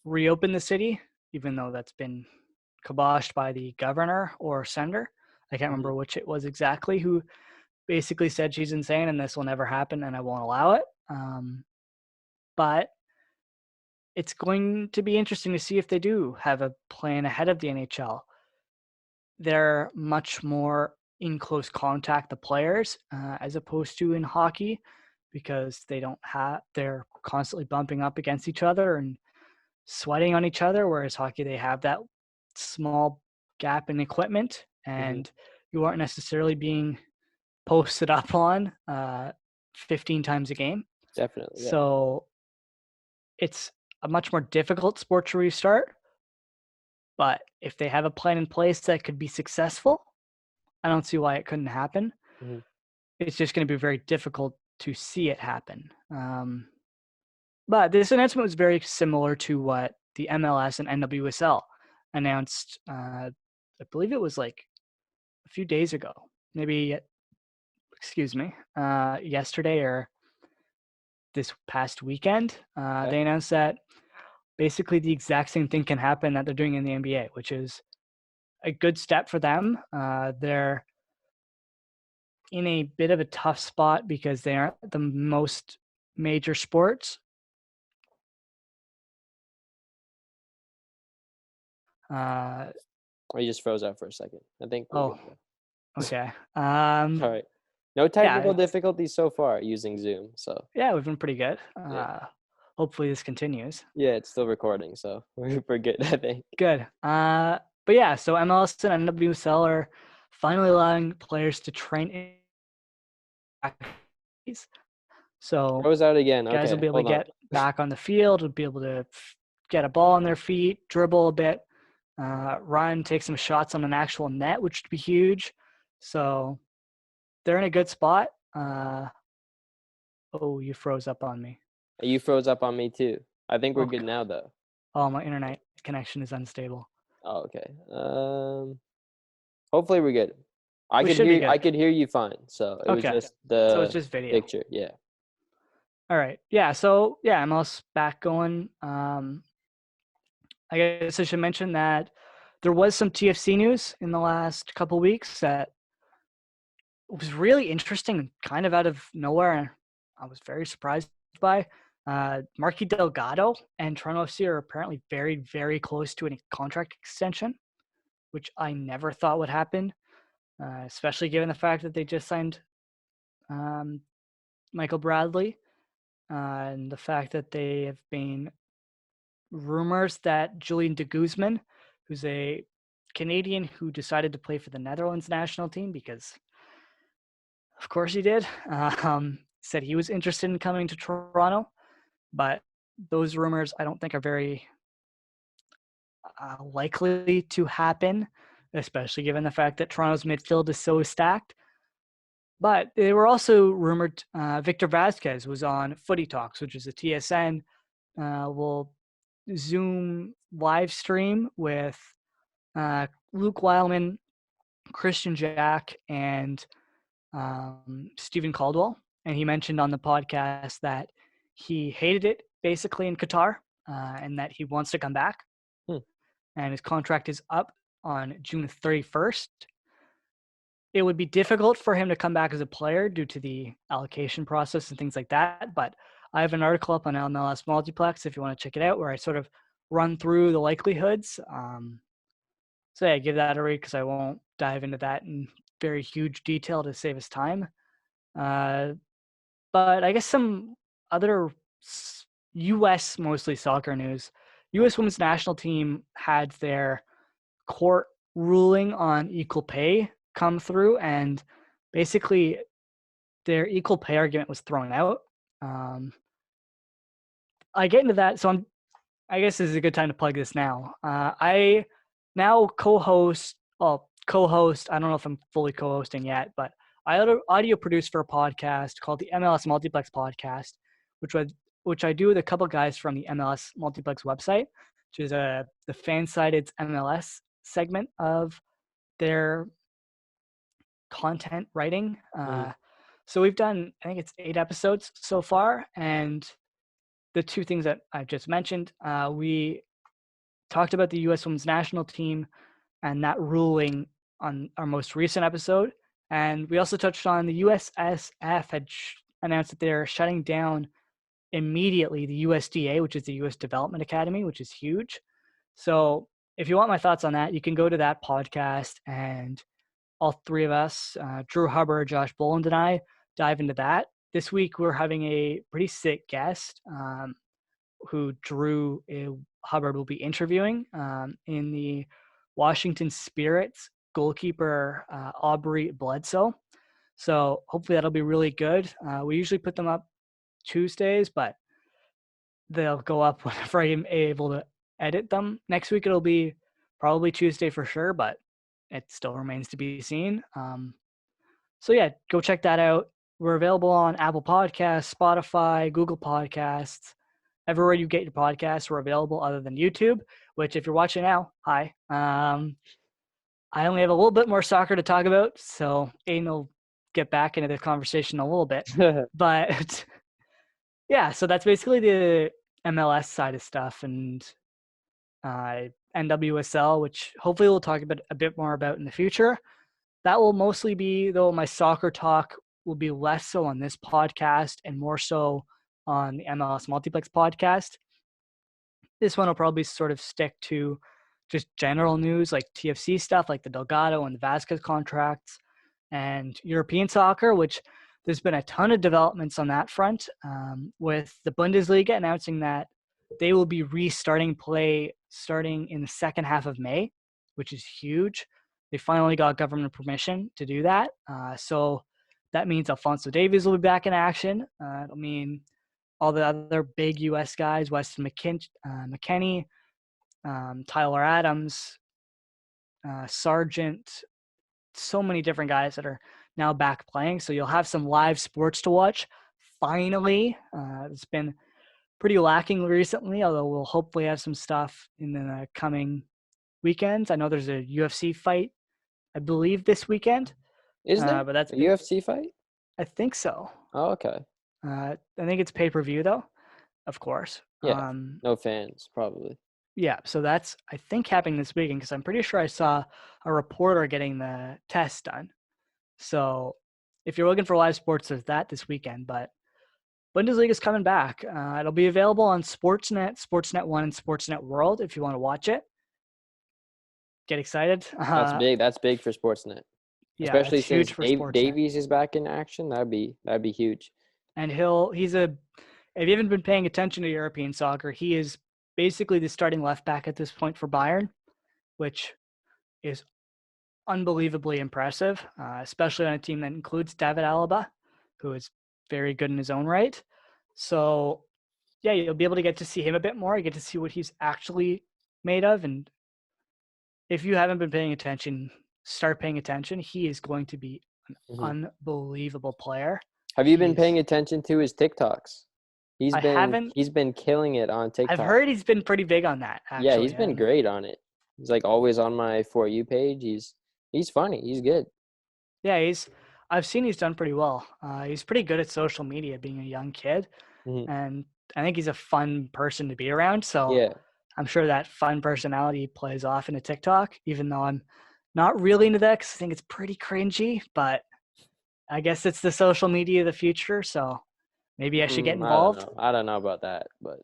reopen the city, even though that's been kiboshed by the governor or senator. I can't Hmm. remember which it was exactly, who basically said she's insane and this will never happen and I won't allow it. But it's going to be interesting to see if they do have a plan ahead of the NHL. They're much more in close contact, the players, as opposed to in hockey, because they're constantly bumping up against each other and sweating on each other. Whereas hockey, they have that small gap in equipment, Hmm. and you aren't necessarily being posted up on 15 times a game. Definitely, yeah. So it's a much more difficult sport to restart. But if they have a plan in place that could be successful, I don't see why it couldn't happen. Hmm. It's just going to be very difficult to see it happen. But this announcement was very similar to what the MLS and NWSL announced. I believe it was like a few days ago, maybe, yesterday or this past weekend. Okay. They announced that basically the exact same thing can happen that they're doing in the NBA, which is a good step for them. They're in a bit of a tough spot because they aren't the most major sports. Uh, Or you just froze out for a second. I think we're oh, good though. okay. All right. No technical Yeah, difficulties so far using Zoom. So yeah, we've been pretty good. yeah, Hopefully this continues. yeah, it's still recording, so we're good. I think. Good. But yeah, so MLS and NWSL are finally allowing players to train in practice. So Froze out again. guys will Okay, be able to hold on. get back on the field, will be able to get a ball on their feet, dribble a bit, run, take some shots on an actual net, which would be huge. So they're in a good spot. Oh, you froze up on me. You froze up on me too. I think we're Oh, good now though. oh, my internet connection is unstable. Oh, okay. Hopefully we're good. I We could should be hear good. I could hear you fine. So it was Okay. just So it's the just video. picture. Yeah. All right. Yeah. So yeah, MLS back going. I guess I should mention that there was some TFC news in the last couple weeks that was really interesting, kind of out of nowhere, and I was very surprised by. Marky Delgado and Toronto FC are apparently very, very close to a contract extension, which I never thought would happen, especially given the fact that they just signed um, Michael Bradley, and the fact that they have been rumors that Julian de Guzman, who's a Canadian who decided to play for the Netherlands national team because, of course, he did, said he was interested in coming to Toronto. But those rumors, I don't think, are very likely to happen, especially given the fact that Toronto's midfield is so stacked. But they were also rumored Victor Vasquez was on Footy Talks, which is a TSN will Zoom live stream with Luke Weilman, Christian Jack, and Stephen Caldwell. And he mentioned on the podcast that he hated it basically in Qatar and that he wants to come back. Hmm. And his contract is up on June 31st. It would be difficult for him to come back as a player due to the allocation process and things like that. But I have an article up on MLS Multiplex if you want to check it out, where I sort of run through the likelihoods. So yeah, give that a read because I won't dive into that in very huge detail to save us time. Uh, but I guess some other U.S. mostly soccer news. U.S. women's national team had their court ruling on equal pay come through, and basically their equal pay argument was thrown out. I get into that, so I guess this is a good time to plug this now. I now co-host. Well, co-host. I don't know if I'm fully co-hosting yet, but I audio produce for a podcast called the MLS Multiplex Podcast, which I do with a couple guys from the MLS Multiplex website, which is the fan-sided MLS segment of their content writing. Mm. So we've done, I think it's 8 episodes so far, and the two things that I've just mentioned, we talked about the U.S. Women's National Team and that ruling on our most recent episode, and we also touched on the USSF had announced that they're shutting down immediately the USDA, which is the US Development Academy, which is huge. So if you want my thoughts on that, you can go to that podcast, and all three of us, Drew Hubbard, Josh Boland, and I, dive into that. This week, we're having a pretty sick guest who Drew Hubbard will be interviewing in the Washington Spirits goalkeeper, Aubrey Bledsoe. So hopefully that'll be really good. We usually put them up Tuesdays, but they'll go up whenever I'm able to edit them. Next week it'll be probably Tuesday for sure, but it still remains to be seen. So yeah, go check that out. We're available on Apple Podcasts, Spotify, Google Podcasts, everywhere you get your podcasts. We're available other than YouTube, which if you're watching now, hi. I only have a little bit more soccer to talk about, so Aiden will get back into the conversation a little bit. But yeah, so that's basically the MLS side of stuff, and NWSL, which hopefully we'll talk a bit more about in the future. That will mostly be, though, my soccer talk will be less so on this podcast and more so on the MLS Multiplex podcast. This one will probably sort of stick to just general news like TFC stuff, like the Delgado and the Vasquez contracts, and European soccer, which there's been a ton of developments on that front, with the Bundesliga announcing that they will be restarting play starting in the second half of May, which is huge. They finally got government permission to do that. So that means Alphonso Davies will be back in action. It'll mean all the other big U.S. guys, Weston McKennie, Tyler Adams, Sargent, so many different guys that are now back playing. So you'll have some live sports to watch. Finally, it's been pretty lacking recently, although we'll hopefully have some stuff in the coming weekends. I know there's a UFC fight, I believe, this weekend. Is there but that's a UFC fight? I think so. Oh, okay. I think it's pay-per-view, though, of course. Yeah, no fans, probably. Yeah, so that's, I think, happening this weekend, because I'm pretty sure I saw a reporter getting the test done. So if you're looking for live sports, there's that this weekend. But Bundesliga is coming back. It'll be available on Sportsnet, Sportsnet 1, and Sportsnet World if you want to watch it. Get excited. That's big. That's big for Sportsnet. Yeah, especially since Davies is back in action. That'd be huge. And if you haven't been paying attention to European soccer, he is basically the starting left back at this point for Bayern, which is unbelievably impressive, especially on a team that includes David Alaba, who is very good in his own right. So yeah, you'll be able to get to see him a bit more. You get to see what he's actually made of. And if you haven't been paying attention, start paying attention. He is going to be an unbelievable player. Have you been paying attention to his TikToks? He's been killing it on TikTok. I've heard he's been pretty big on that, actually. Yeah, he's been great on it. He's like always on my For You page. He's funny. He's good. Yeah, I've seen he's done pretty well. He's pretty good at social media, being a young kid. And I think he's a fun person to be around. So yeah. I'm sure that fun personality plays off into TikTok, even though I'm not really into that because I think it's pretty cringy. But I guess it's the social media of the future, so maybe I should get involved. I don't know about that, but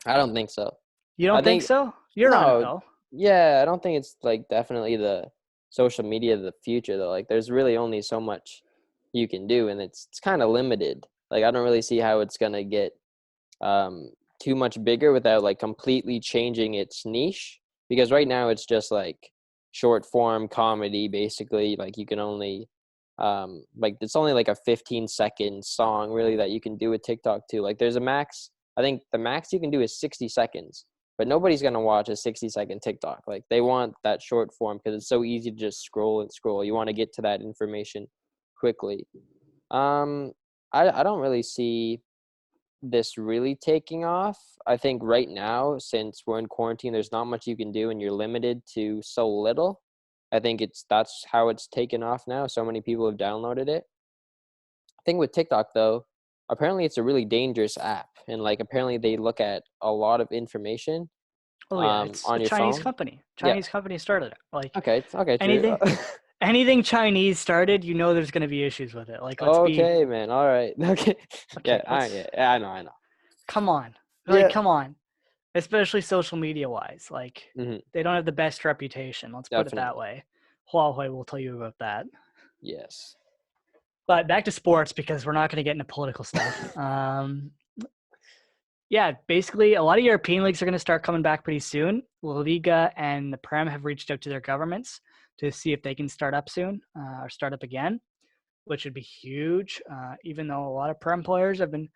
I don't think so. You don't think so? You're on it, though. Yeah, I don't think it's like definitely the social media of the future, though. Like, there's really only so much you can do, and it's kind of limited. Like, I don't really see how it's gonna get too much bigger without like completely changing its niche. Because right now it's just like short form comedy, basically. Like, you can only like it's only like a 15-second song really that you can do with TikTok too. Like, there's a max. I think the max you can do is 60 seconds. But nobody's going to watch a 60-second TikTok. Like, they want that short form because it's so easy to just scroll and scroll. You want to get to that information quickly. I don't really see this really taking off. I think right now, since we're in quarantine, there's not much you can do and you're limited to so little. I think that's how it's taken off now. So many people have downloaded it. I think with TikTok, though, apparently it's a really dangerous app, and like apparently they look at a lot of information. Oh yeah, it's on a your Chinese phone. company. Chinese company started it. Like okay, anything, true. anything Chinese started, you know there's going to be issues with it. Like, let's be Okay, man. All right. Okay. okay. Yeah, I know, I know. Come on, like, Yeah. come on. Especially social media wise, like Hmm. they don't have the best reputation. Let's put it that Definitely. way. Huawei will tell you about that. Yes. But back to sports because we're not going to get into political stuff. Yeah, basically, a lot of European leagues are going to start coming back pretty soon. La Liga and the Prem have reached out to their governments to see if they can start up soon or start up again, which would be huge. Even though a lot of Prem players have been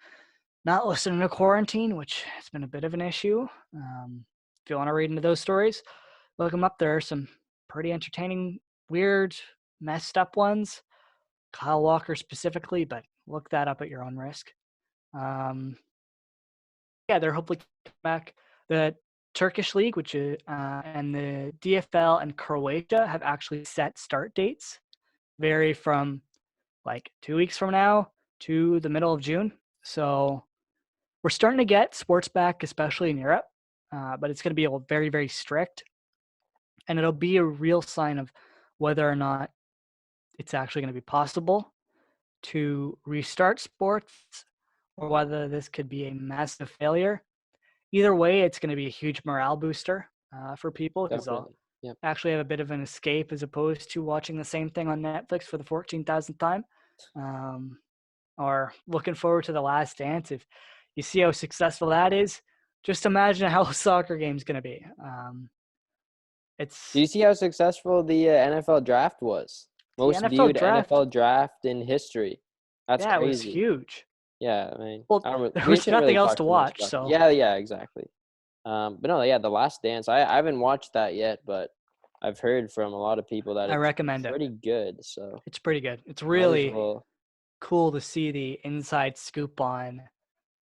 not listening to quarantine, which has been a bit of an issue. If you want to read into those stories, look them up. There are some pretty entertaining, weird, messed up ones. Kyle Walker specifically, but look that up at your own risk. Um, yeah, they're hopefully coming back. The Turkish league, which is and the DFL and Croatia have actually set start dates, vary from like 2 weeks from now to the middle of June. So we're starting to get sports back, especially in Europe, but it's going to be very, very strict, and it'll be a real sign of whether or not it's actually going to be possible to restart sports or whether this could be a massive failure. Either way, it's going to be a huge morale booster for people because they'll Definitely. Yep. actually have a bit of an escape as opposed to watching the same thing on Netflix for the 14,000th time, or looking forward to The Last Dance. If you see how successful that is, just imagine how a soccer game's going to be. Do It's you see how successful the NFL draft was? the Most NFL viewed draft. NFL draft in history. That's Yeah, it was crazy. huge. Yeah, I mean, Well, I don't. there We was shouldn't nothing really else talk to too much watch, about that. so Yeah, exactly. But no, yeah, The Last Dance. I haven't watched that yet, but I've heard from a lot of people that I it's recommend it. pretty good. So It's pretty good. It's might as really well. cool to see the inside scoop on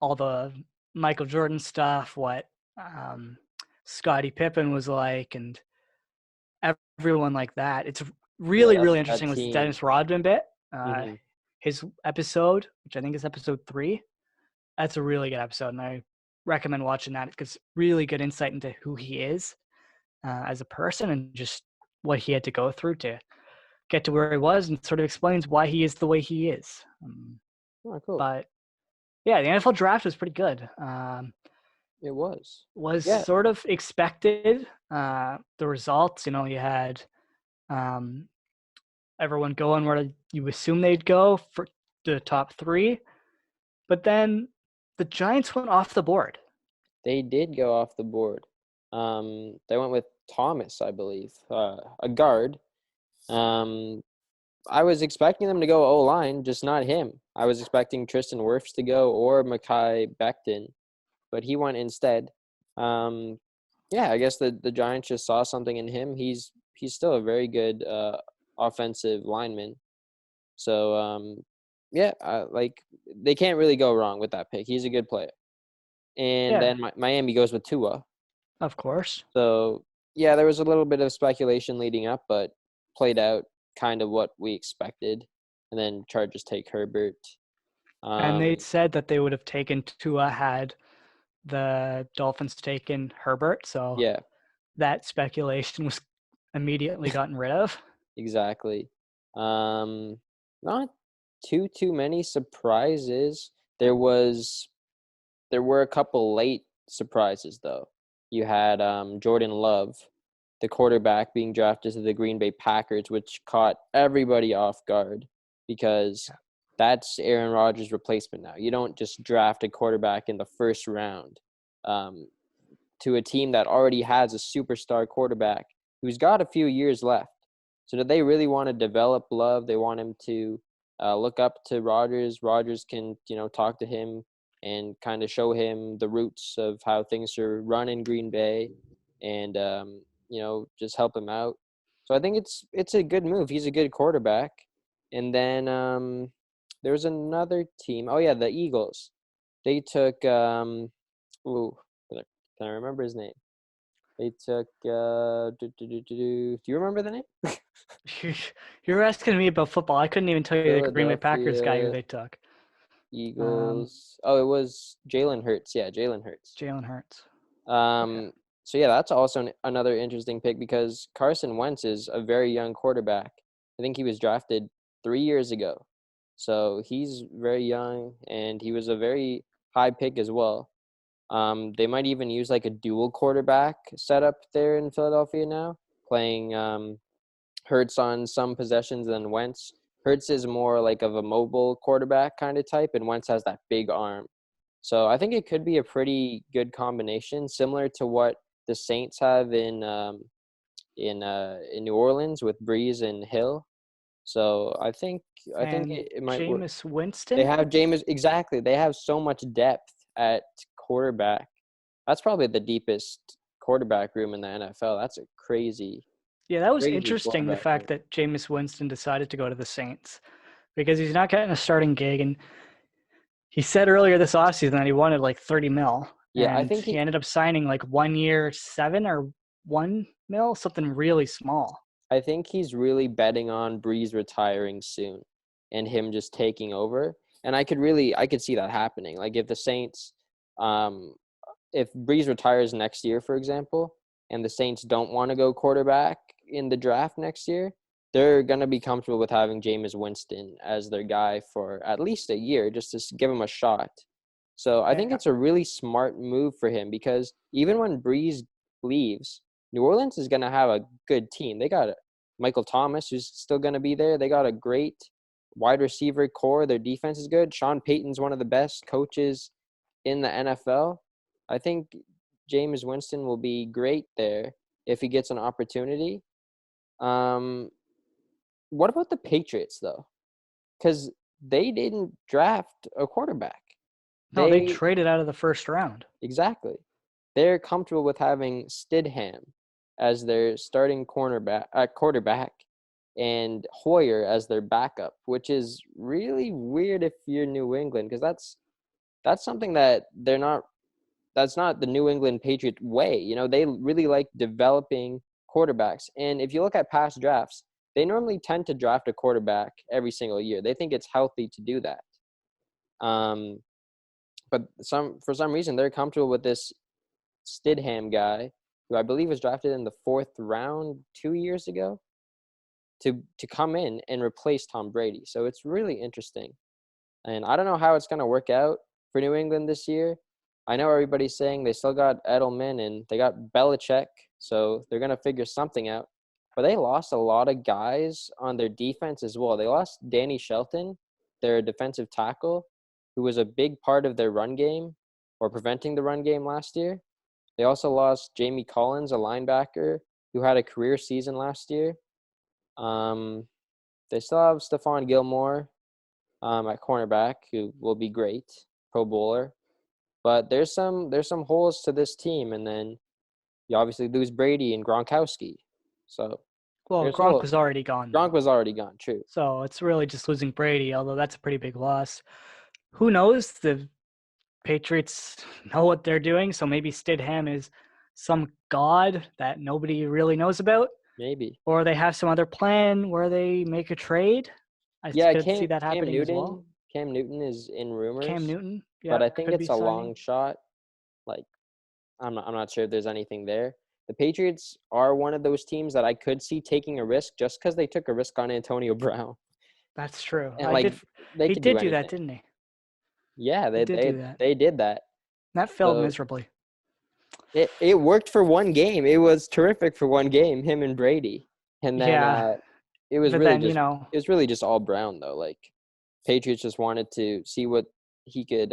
all the Michael Jordan stuff, what um, Scottie Pippen was like, and everyone like that. It's Yeah, really, really that interesting was the team. Dennis Rodman bit. Hmm. His episode, which I think is episode 3, that's a really good episode, and I recommend watching that because really good insight into who he is as a person and just what he had to go through to get to where he was, and sort of explains why he is the way he is. Oh, cool. But yeah, the NFL draft was pretty good. It was. Was Yeah, sort of expected. The results, you had um, everyone going where you assume they'd go for the top 3, but then the Giants went off the board. they did go off the board. They went with Thomas, I believe, a guard. Um, I was expecting them to go O-line, just not him. I was expecting Tristan Wirfs to go or Mekhi Becton, but he went instead. Um, yeah, I guess the Giants just saw something in him. He's still a very good offensive lineman. So yeah, like they can't really go wrong with that pick. He's a good player. And Yeah, then Miami goes with Tua. of course. So yeah, there was a little bit of speculation leading up, but played out kind of what we expected. And then Chargers take Herbert. And they Um, said that they would have taken Tua had the Dolphins taken Herbert. So yeah, that speculation was immediately gotten rid of. exactly. Um, not too many surprises. There were a couple late surprises though. You had Jordan Love, the quarterback, being drafted to the Green Bay Packers, which caught everybody off guard because that's Aaron Rodgers' replacement now. You don't just draft a quarterback in the first round um, to a team that already has a superstar quarterback who's got a few years left. So do they really want to develop Love? They want him to look up to Rodgers. Rodgers can, talk to him and kind of show him the roots of how things are run in Green Bay, and just help him out. So I think it's a good move. He's a good quarterback. And then there was another team. Oh yeah, the Eagles. They took ooh, can I remember his name? They took do you remember the name? You're asking me about football. I couldn't even tell you the Green Bay Packers guy who Philadelphia they took. Eagles. Oh, it was Jalen Hurts. Yeah, Jalen Hurts. Jalen Hurts. Yeah. Um, so yeah, that's also another interesting pick because Carson Wentz is a very young quarterback, I think he was drafted 3 years ago. So he's very young, and he was a very high pick as well. They might even use like a dual quarterback setup there in Philadelphia now, playing Hurts on some possessions than Wentz. Hurts is more like of a mobile quarterback kind of type, and Wentz has that big arm. So I think it could be a pretty good combination, similar to what the Saints have in New Orleans with Breeze and Hill. So I think And it might work. Jameis They Winston. have Jameis exactly. They have so much depth at quarterback. That's probably the deepest quarterback room in the NFL. That's a crazy, Yeah, that was crazy interesting. The quarterback room. fact that Jameis Winston decided to go to the Saints because he's not getting a starting gig, and he said earlier this offseason that he wanted like 30 mil, Yeah, I and think he he ended up signing like 1 year, 7 or 1 mil, something really small. I think he's really betting on Breeze retiring soon and him just taking over. And I could see that happening. Like if the Saints um if Breeze retires next year, for example, and the Saints don't want to go quarterback in the draft next year, they're going to be comfortable with having Jameis Winston as their guy for at least a year just to give him a shot. So I think Yeah. it's a really smart move for him because even when Breeze leaves, New Orleans is going to have a good team. They got Michael Thomas, who's still going to be there. They got a great wide receiver core. Their defense is good. Sean Payton's one of the best coaches in the NFL. I think James Winston will be great there if he gets an opportunity. Um, what about the Patriots though? Because they didn't draft a quarterback. No, they They traded out of the first round. exactly. They're comfortable with having Stidham as their starting quarterback and Hoyer as their backup, which is really weird if you're New England because that's something that they're not that's not the New England Patriot way. You know, they really like developing quarterbacks. And if you look at past drafts, they normally tend to draft a quarterback every single year. They think it's healthy to do that. Um, but for some reason they're comfortable with this Stidham guy, who I believe was drafted in the 4th round 2 years ago, to come in and replace Tom Brady. So it's really interesting. And I don't know how it's going to work out for New England this year. I know everybody's saying they still got Edelman and they got Belichick, so they're going to figure something out. But they lost a lot of guys on their defense as well. They lost Danny Shelton, their defensive tackle, who was a big part of their run game or preventing the run game last year. They also lost Jamie Collins, a linebacker, who had a career season last year. Um, they still have Stephon Gilmore, at cornerback, who will be great, Pro Bowler. But there's some holes to this team, and then you obviously lose Brady and Gronkowski. So Well, there's Gronk was holes. already gone Gronk though, was already gone, true. so it's really just losing Brady. Although that's a pretty big loss. Who knows? The Patriots know what they're doing, so maybe Stidham is some god that nobody really knows about, Maybe. or they have some other plan where they make a trade. I Yeah, could see that happening as well. Cam Newton is in Cam rumors, Newton, but yeah, I think could be it's a long signing. shot. Like I'm not sure if there's anything there. The Patriots are one of those teams that I could see taking a risk just because they took a risk on Antonio Brown. That's true. And like they He could do did do that, anything. didn't he? Yeah, He they did do they that. they did that. That failed So miserably. it worked for one game. It was terrific for one game, him and Brady. And then Yeah, it was but really then just it was really just all Brown though. Like Patriots just wanted to see what he could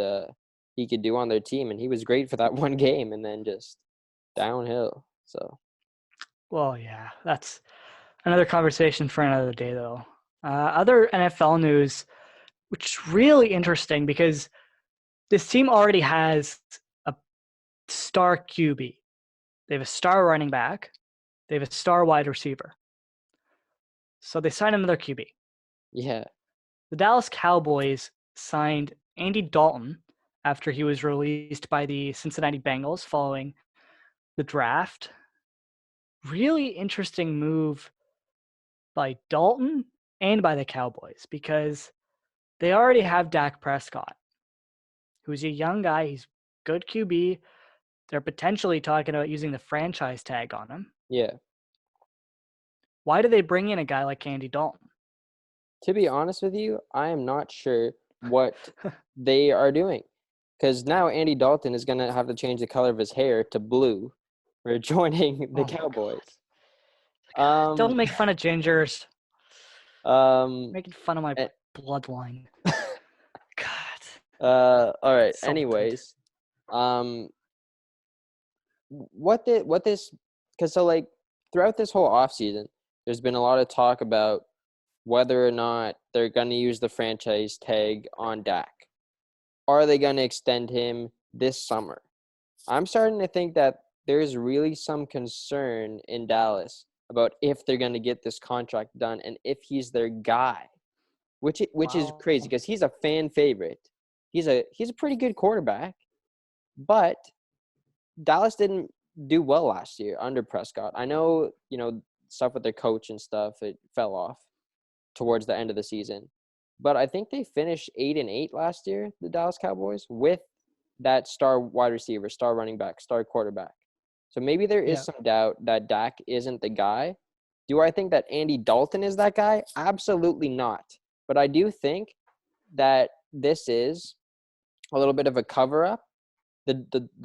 do on their team, and he was great for that one game, and then just downhill. So well, yeah, that's another conversation for another day, though. Other NFL news, which is really interesting because this team already has a star QB. They have a star running back. They have a star wide receiver. So they signed another QB. yeah, The Dallas Cowboys signed Andy Dalton after he was released by the Cincinnati Bengals following the draft. Really interesting move by Dalton and by the Cowboys because they already have Dak Prescott, who's a young guy. He's good QB. They're potentially talking about using the franchise tag on him. yeah. Why do they bring in a guy like Andy Dalton? To be honest with you, I am not sure what they are doing. Because now Andy Dalton is going to have to change the color of his hair to blue for joining the Oh my Cowboys. God. Um, Don't make fun of gingers. um, Making fun of my eh, bloodline. God. all right. Insulted. Anyways, um, what this, because so like throughout this whole offseason, there's been a lot of talk about whether or not they're going to use the franchise tag on Dak. Are they going to extend him this summer? I'm starting to think that there's really some concern in Dallas about if they're going to get this contract done and if he's their guy, which is Wow. crazy because he's a fan favorite. He's a pretty good quarterback, but Dallas didn't do well last year under Prescott. I know, stuff with their coach and stuff, it fell off towards the end of the season. But I think they finished 8-8 last year, the Dallas Cowboys, with that star wide receiver, star running back, star quarterback. So maybe there is Yeah. some doubt that Dak isn't the guy. Do I think that Andy Dalton is that guy? Absolutely not. But I do think that this is a little bit of a cover up. The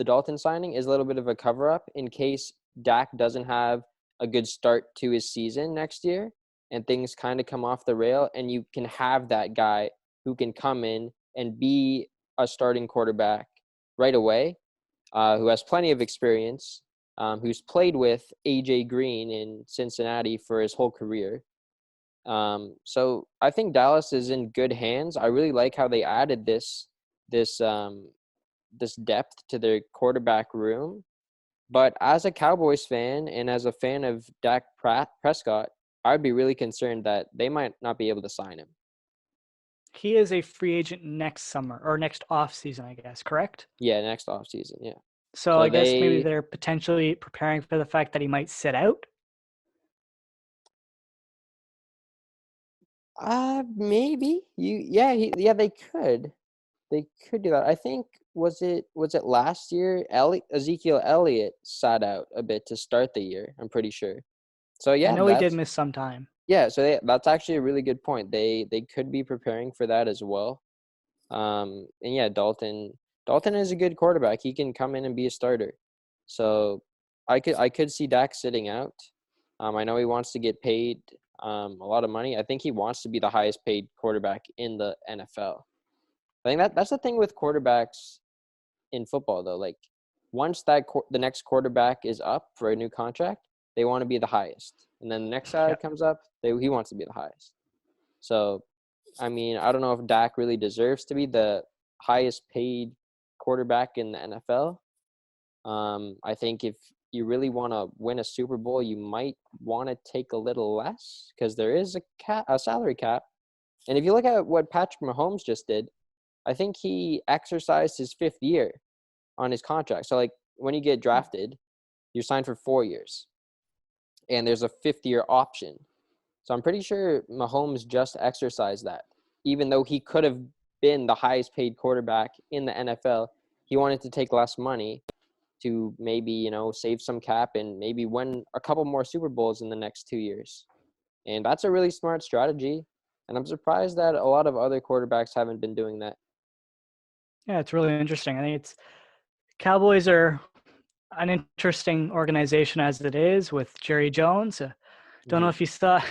Dalton signing is a little bit of a cover up in case Dak doesn't have a good start to his season next year and things kind of come off the rail, and you can have that guy who can come in and be a starting quarterback right away, who has plenty of experience, who's played with AJ Green in Cincinnati for his whole career. So I think Dallas is in good hands. I really like how they added this this depth to their quarterback room. But as a Cowboys fan and as a fan of Dak Prescott, I'd be really concerned that they might not be able to sign him. He is a free agent next summer or next off season, I guess, correct? Yeah, next offseason, yeah. So So I guess maybe they they're potentially preparing for the fact that he might sit out. maybe they could. They could do that. I think was it last year? Ezekiel Elliott sat out a bit to start the year, I'm pretty sure. So I yeah, know he did miss some time. that's actually a really good point. They could be preparing for that as well. And yeah, Dalton is a good quarterback. He can come in and be a starter. So I could see Dak sitting out. I know he wants to get paid a lot of money. I think he wants to be the highest paid quarterback in the NFL. I think that's the thing with quarterbacks in football though. Like once the next quarterback is up for a new contract, they want to be the highest, and then the next guy Yeah. comes up, he wants to be the highest. So I mean, I don't know if Dak really deserves to be the highest paid quarterback in the NFL. I think if you really want to win a Super Bowl, you might want to take a little less because there is a salary cap. And if you look at what Patrick Mahomes just did, I think he exercised his 5th year on his contract. So like when you get drafted, you're signed for 4 years, and there's a 5th year option. So I'm pretty sure Mahomes just exercised that. Even though he could have been the highest paid quarterback in the NFL, he wanted to take less money to maybe, save some cap and maybe win a couple more Super Bowls in the next 2 years. And that's a really smart strategy. And I'm surprised that a lot of other quarterbacks haven't been doing that. Yeah, it's really interesting. I think it's Cowboys are an interesting organization as it is with Jerry Jones. Don't know Mm-hmm. if you saw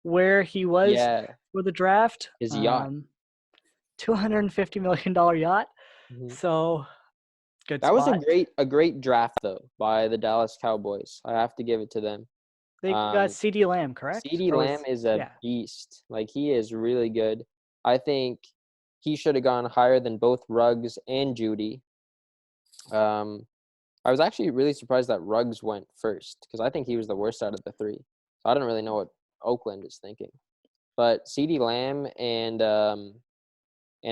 where he was Yeah, for the draft. his yacht. $250 million yacht. Mm-hmm. So good That was a spot. great draft though by the Dallas Cowboys. I have to give it to them. They got Um, CD Lamb, correct? CeeDee Or Lamb was is a yeah. beast. Like he is really good. I think he should have gone higher than both Ruggs and Judy. Um, I was actually really surprised that Ruggs went first because I think he was the worst out of the three. So I don't really know what Oakland is thinking. But CeeDee Lamb and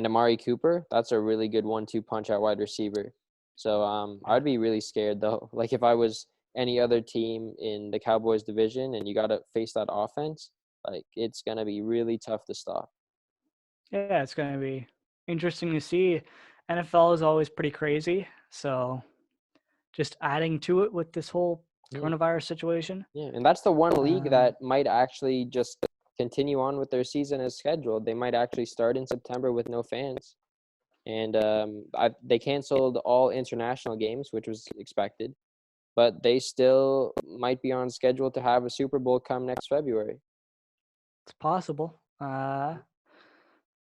Amari Cooper, that's a really good 1-2 punch at wide receiver. So I'd be really scared though. Like if I was any other team in the Cowboys division and you got to face that offense, like it's going to be really tough to stop. Yeah, it's gonna be interesting to see. NFL is always pretty crazy. So just adding to it with this whole Yeah. coronavirus situation. Yeah, and that's the one league Um, that might actually just continue on with their season as scheduled. They might actually start in September with no fans. And they canceled all international games, which was expected, but they still might be on schedule to have a Super Bowl come next February. It's possible. Don't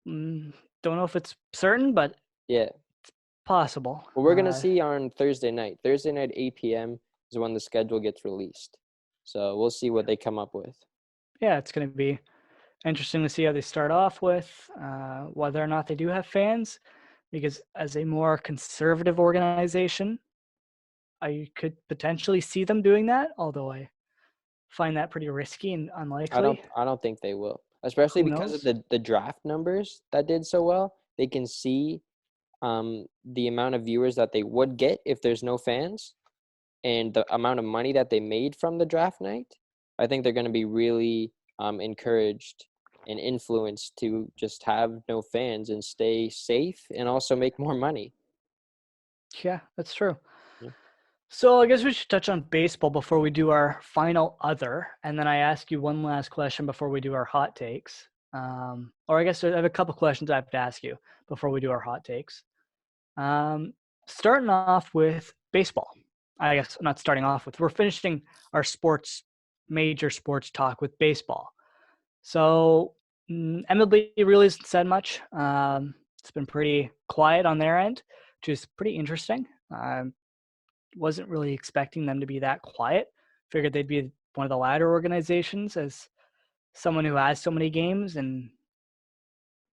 know if it's certain, but Yeah. possible. Well, we're going to see on Thursday night. Thursday night, 8 p.m. is when the schedule gets released. So we'll see what they come up with. Yeah, it's going to be interesting to see how they start off with, whether or not they do have fans, because as a more conservative organization, I could potentially see them doing that, although I find that pretty risky and unlikely. I don't think they will, especially Who because of knows? the draft numbers that did so well. They can see the amount of viewers that they would get if there's no fans and the amount of money that they made from the draft night. I think they're going to be really encouraged and influenced to just have no fans and stay safe and also make more money. Yeah, that's true. Yeah. So I guess we should touch on baseball before we do our final other, and then I ask you one last question before we do our hot takes. Or I guess I have a couple questions I have to ask you before we do our hot takes. Starting off with baseball. I guess not starting off with. We're finishing our major sports talk with baseball. So MLB really hasn't said much. It's been pretty quiet on their end, which is pretty interesting. Wasn't really expecting them to be that quiet. Figured they'd be one of the latter organizations, as someone who has so many games and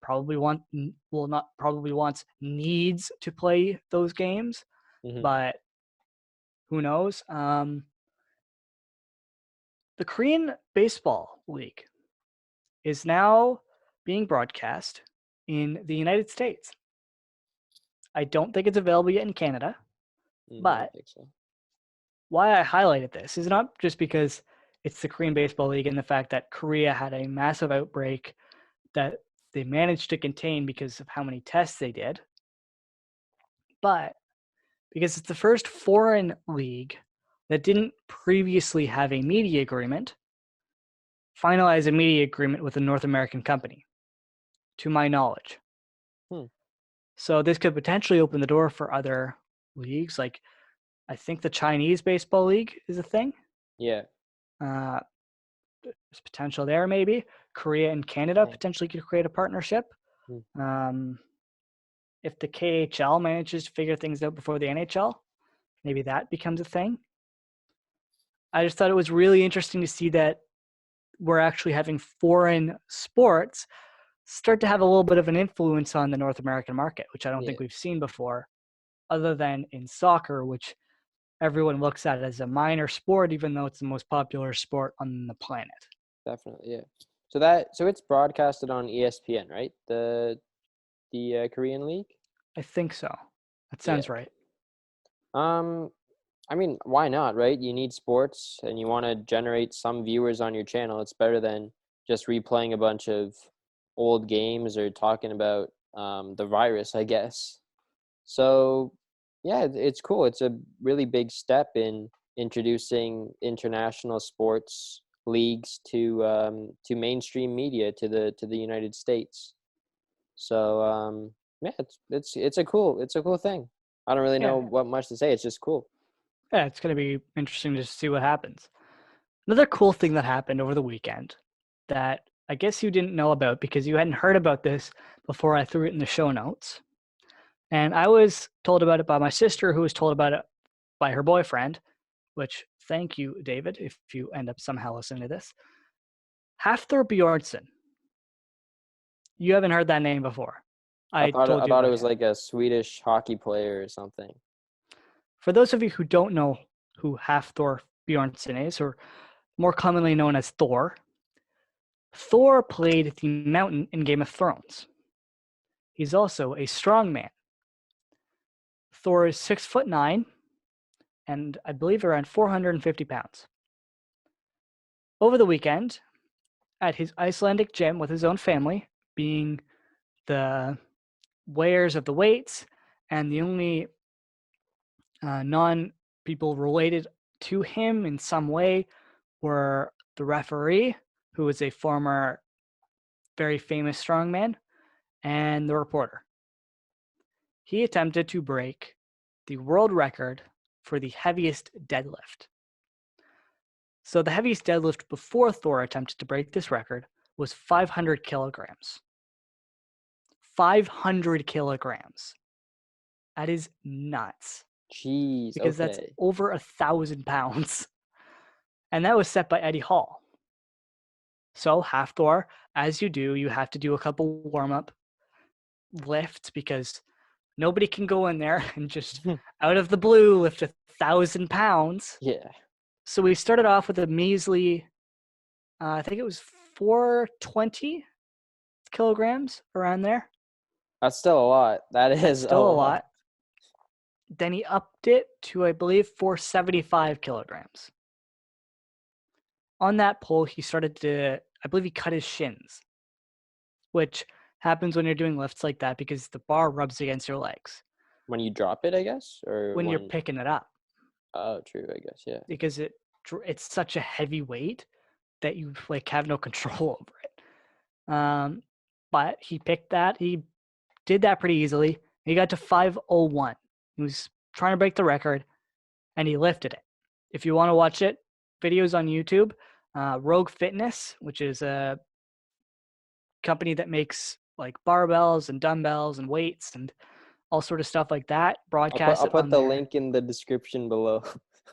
wants needs to play those games, Mm-hmm. but who knows? The Korean Baseball League is now being broadcast in the United States. I don't think it's available yet in Canada, I don't but think so. why I highlighted this is not just because it's the Korean Baseball League and the fact that Korea had a massive outbreak that they managed to contain because of how many tests they did, but because it's the first foreign league that didn't previously have a media agreement finalize a media agreement with a North American company, to my knowledge. So this could potentially open the door for other leagues. Like, I think the Chinese Baseball League is a thing. Yeah. There's potential there, maybe. Korea and Canada potentially could create a partnership. If the KHL manages to figure things out before the NHL, maybe that becomes a thing. I just thought it was really interesting to see that we're actually having foreign sports start to have a little bit of an influence on the North American market, which I don't think we've seen before, other than in soccer, which everyone looks at as a minor sport, even though it's the most popular sport on the planet. Definitely, yeah. So it's broadcasted on ESPN, right? The Korean League? I think so. That sounds right. I mean, why not, right? You need sports and you want to generate some viewers on your channel. It's better than just replaying a bunch of old games or talking about the virus, I guess. So, yeah, it's cool. It's a really big step in introducing international sports leagues to mainstream media to the United States. So, yeah, it's a cool thing. I don't really know what much to say. It's just cool. Yeah, it's going to be interesting to see what happens. Another cool thing that happened over the weekend that I guess you didn't know about because you hadn't heard about this before I threw it in the show notes. And I was told about it by my sister, who was told about it by her boyfriend, which thank you, David, if you end up somehow listening to this. Hafthor Bjornsson. You haven't heard that name before. I told you thought it about was him. like a Swedish hockey player or something. For those of you who don't know who Hafthor Bjornsson is, or more commonly known as Thor, Thor played the Mountain in Game of Thrones. He's also a strongman. Thor is 6'9", and I believe around 450 pounds. Over the weekend, at his Icelandic gym with his own family, being the weighers of the weights and the only non-people related to him in some way were the referee, who was a former very famous strongman, and the reporter. He attempted to break the world record for the heaviest deadlift. So the heaviest deadlift before Thor attempted to break this record was 500 kilograms. 500 kilograms. That is nuts. Jeez. Because that's Okay. over 1,000 pounds. And that was set by Eddie Hall. So half Thor, as you do, you have to do a couple warm-up lifts because nobody can go in there and just out of the blue lift 1,000 pounds. Yeah. So we started off with a measly, I think it was 420 kilograms around there. That's still a lot. That is That's still a a lot. lot. Then he upped it to, I believe, 475 kilograms. On that pull, he started to, I believe he cut his shins, which happens when you're doing lifts like that because the bar rubs against your legs When you drop it, I guess, or when you're when. picking it up Oh, true. I guess. Yeah. because it's such a heavy weight that you like have no control over it. But he picked that. He did that pretty easily. He got to 501. He was trying to break the record, and he lifted it. If you want to watch it, videos on YouTube, Rogue Fitness, which is a company that makes like barbells and dumbbells and weights and all sort of stuff like that, broadcast I'll it put on the there. link in the description below.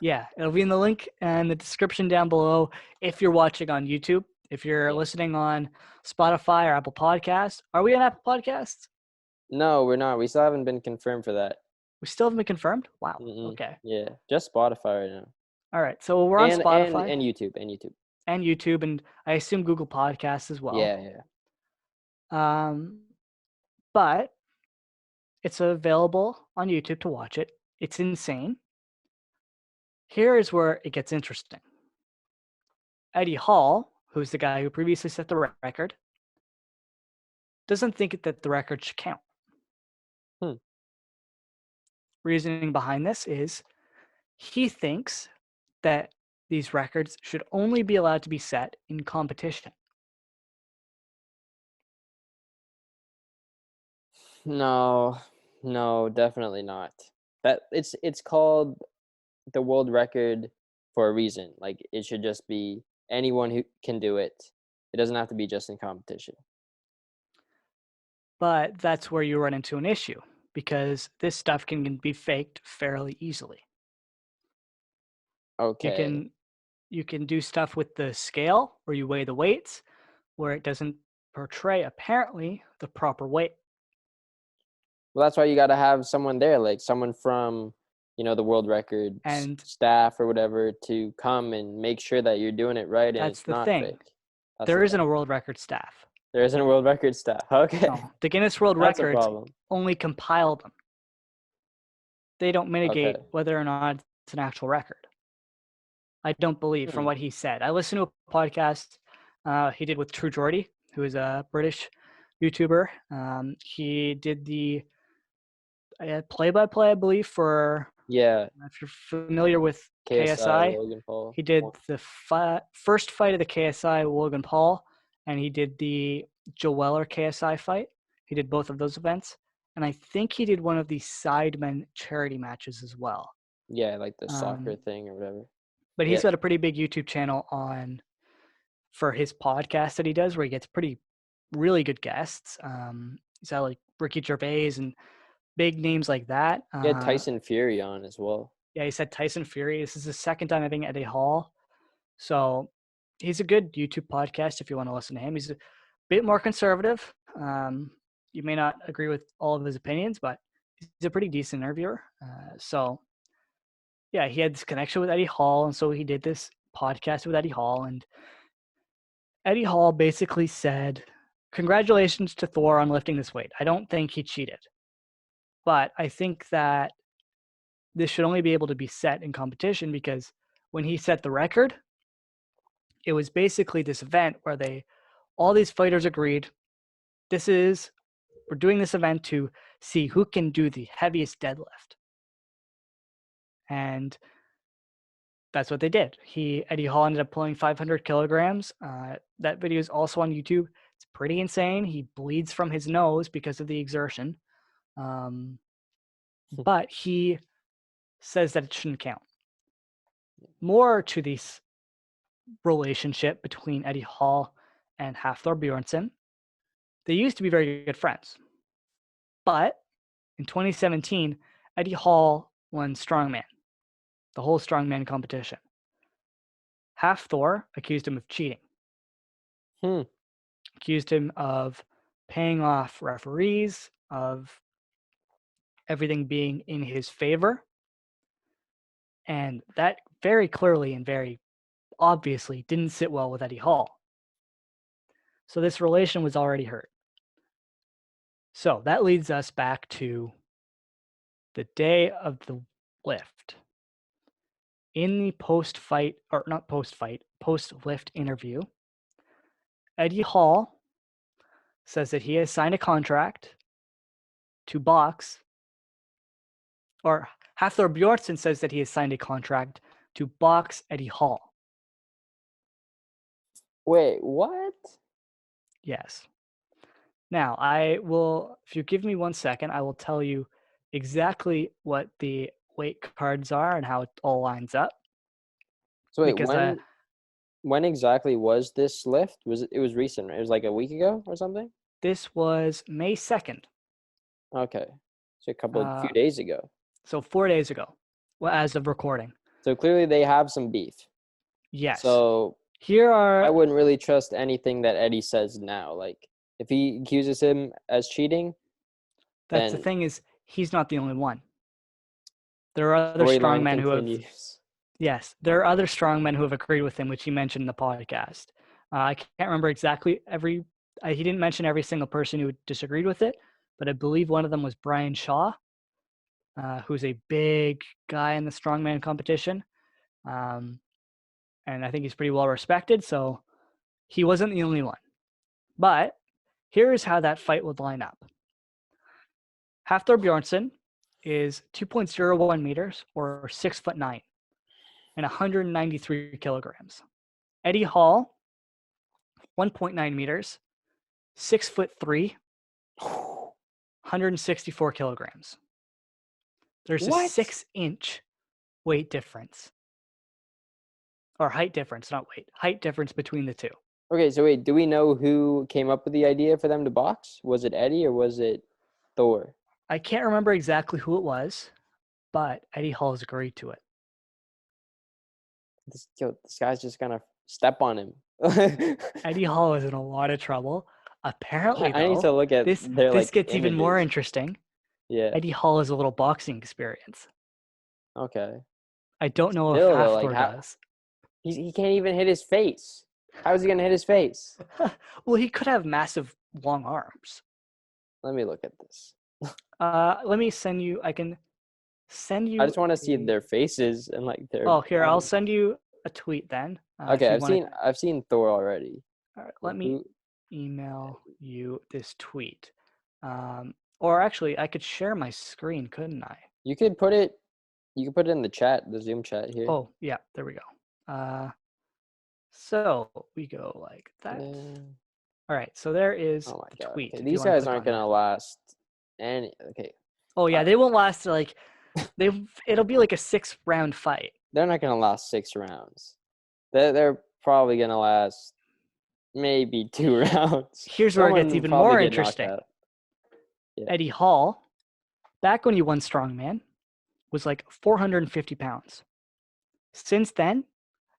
Yeah, it'll be in the link and the description down below if you're watching on YouTube. If you're Yeah. listening on Spotify or Apple Podcasts, are we on Apple Podcasts? No, we're not. We still haven't been confirmed for that. We still haven't been confirmed? Wow. Mm-mm. Okay. Yeah, just Spotify right now. All right. So we're on Spotify And YouTube and YouTube. and YouTube, and I assume Google Podcasts as well. Yeah. But it's available on YouTube to watch it. It's insane. Here is where it gets interesting. Eddie Hall, who's the guy who previously set the record, doesn't think that the record should count. Hmm. Reasoning behind this is he thinks that these records should only be allowed to be set in competition. No, definitely not. That it's called the world record for a reason. Like it should just be anyone who can do it. It doesn't have to be just in competition. But that's where you run into an issue because this stuff can be faked fairly easily. Okay. You can do stuff with the scale where you weigh the weights where it doesn't portray apparently the proper weight. Well, that's why you got to have someone there, like someone from, the world record And staff or whatever to come and make sure that you're doing it right and that's it's the not thing. fake. That's There the isn't thing. a world record staff. There isn't a world record staff. Okay. No, the Guinness World That's a Records problem. only compile them. They don't mitigate Okay. whether or not it's an actual record. I don't believe from what he said. I listened to a podcast he did with True Geordie, who is a British YouTuber. He did the play-by-play, I believe, for, Yeah. if you're familiar with KSI, KSI. Logan Paul. He did the first fight of the KSI, Logan Paul, and he did the Joe Weller KSI fight. He did both of those events. And I think he did one of the Sidemen charity matches as well. Yeah, like the soccer thing or whatever. But he's got a pretty big YouTube channel for his podcast that he does where he gets really good guests. He's got like Ricky Gervais and big names like that. He had Tyson Fury on as well. Yeah, he said Tyson Fury. This is the second time I think Eddie Hall. So he's a good YouTube podcast if you want to listen to him. He's a bit more conservative. You may not agree with all of his opinions, but he's a pretty decent interviewer. So yeah, he had this connection with Eddie Hall, and so he did this podcast with Eddie Hall, and Eddie Hall basically said, "Congratulations to Thor on lifting this weight. I don't think he cheated, but I think that this should only be able to be set in competition because when he set the record, it was basically this event where all these fighters agreed, we're doing this event to see who can do the heaviest deadlift. And that's what they did. Eddie Hall ended up pulling 500 kilograms. That video is also on YouTube. It's pretty insane. He bleeds from his nose because of the exertion. But he says that it shouldn't count. More to this relationship between Eddie Hall and Hafthor Bjornsson. They used to be very good friends. But in 2017, Eddie Hall won Strongman, the whole Strongman competition. Hafthor accused him of cheating. Accused him of paying off referees, of everything being in his favor. And that very clearly and very obviously didn't sit well with Eddie Hall. So this relation was already hurt. So that leads us back to the day of the lift. In the post-fight, or not post-fight, post-lift interview, Eddie Hall says that he has signed a contract to box, or Hafthor Bjornsson says that he has signed a contract to box Eddie Hall. Wait, what? Yes. Now, I will, if you give me 1 second, I will tell you exactly what the weight cards are and how it all lines up. So wait, Because when exactly was this lift? It was recent, right? It was like a week ago or something? this was May 2nd. Okay. So a few days ago. So 4 days ago, well, as of recording. So clearly they have some beef. Yes. So I I wouldn't really trust anything that Eddie says now. Like, if he accuses him as cheating, that's the thing is, he's not the only one. There are other strongmen who have. Yes, there are other strongmen who have agreed with him, which he mentioned in the podcast. I can't remember exactly he didn't mention every single person who disagreed with it, but I believe one of them was Brian Shaw, who's a big guy in the strongman competition. And I think he's pretty well respected, so he wasn't the only one. But here's how that fight would line up. Hafthor Bjornsson is 2.01 meters, or 6'9", and 193 kilograms. Eddie Hall, 1.9 meters, 6'3", 164 kilograms. There's a 6-inch weight difference. Or height difference, not weight. Height difference between the two. Okay, so wait, do we know who came up with the idea for them to box? Was it Eddie or was it Thor? I can't remember exactly who it was, but Eddie Hall has agreed to it. This guy's just gonna step on him. Eddie Hall is in a lot of trouble. Apparently, though, I need to look at this gets even more interesting. Yeah. Eddie Hall has a little boxing experience. Okay. I don't know if Hafthor does. He can't even hit his face. How is he gonna hit his face? Well, he could have massive long arms. Let me look at this. Let me send you. I can send you. I just want to see their faces and like their. Oh, here, I'll send you a tweet then. Okay, I've seen Thor already. All right, let me email you this tweet. Or actually, I could share my screen, couldn't I? You could put it in the chat, the Zoom chat here. Oh, yeah, there we go. So we go like that. All right, so there is the tweet. Okay, these guys aren't gonna last any. Okay. Oh yeah, they won't last like it'll be like a 6-round fight. They're not gonna last 6 rounds. They're probably gonna last maybe 2 rounds. Here's where it gets even more interesting. Yeah. Eddie Hall, back when he won Strongman, was like 450 pounds. Since then,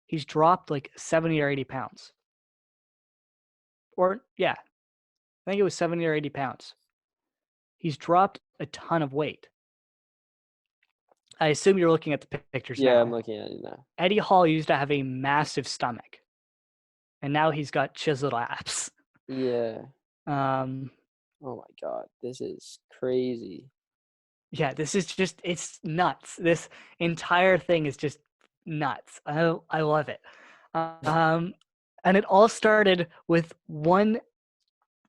he's dropped like 70 or 80 pounds. Or, yeah, I think it was 70 or 80 pounds. He's dropped a ton of weight. I assume you're looking at the pictures now. Yeah, I'm looking at it now. Eddie Hall used to have a massive stomach. And now he's got chiseled abs. Yeah. Oh my God, this is crazy. Yeah, this is just, it's nuts. This entire thing is just nuts. I love it. And it all started with one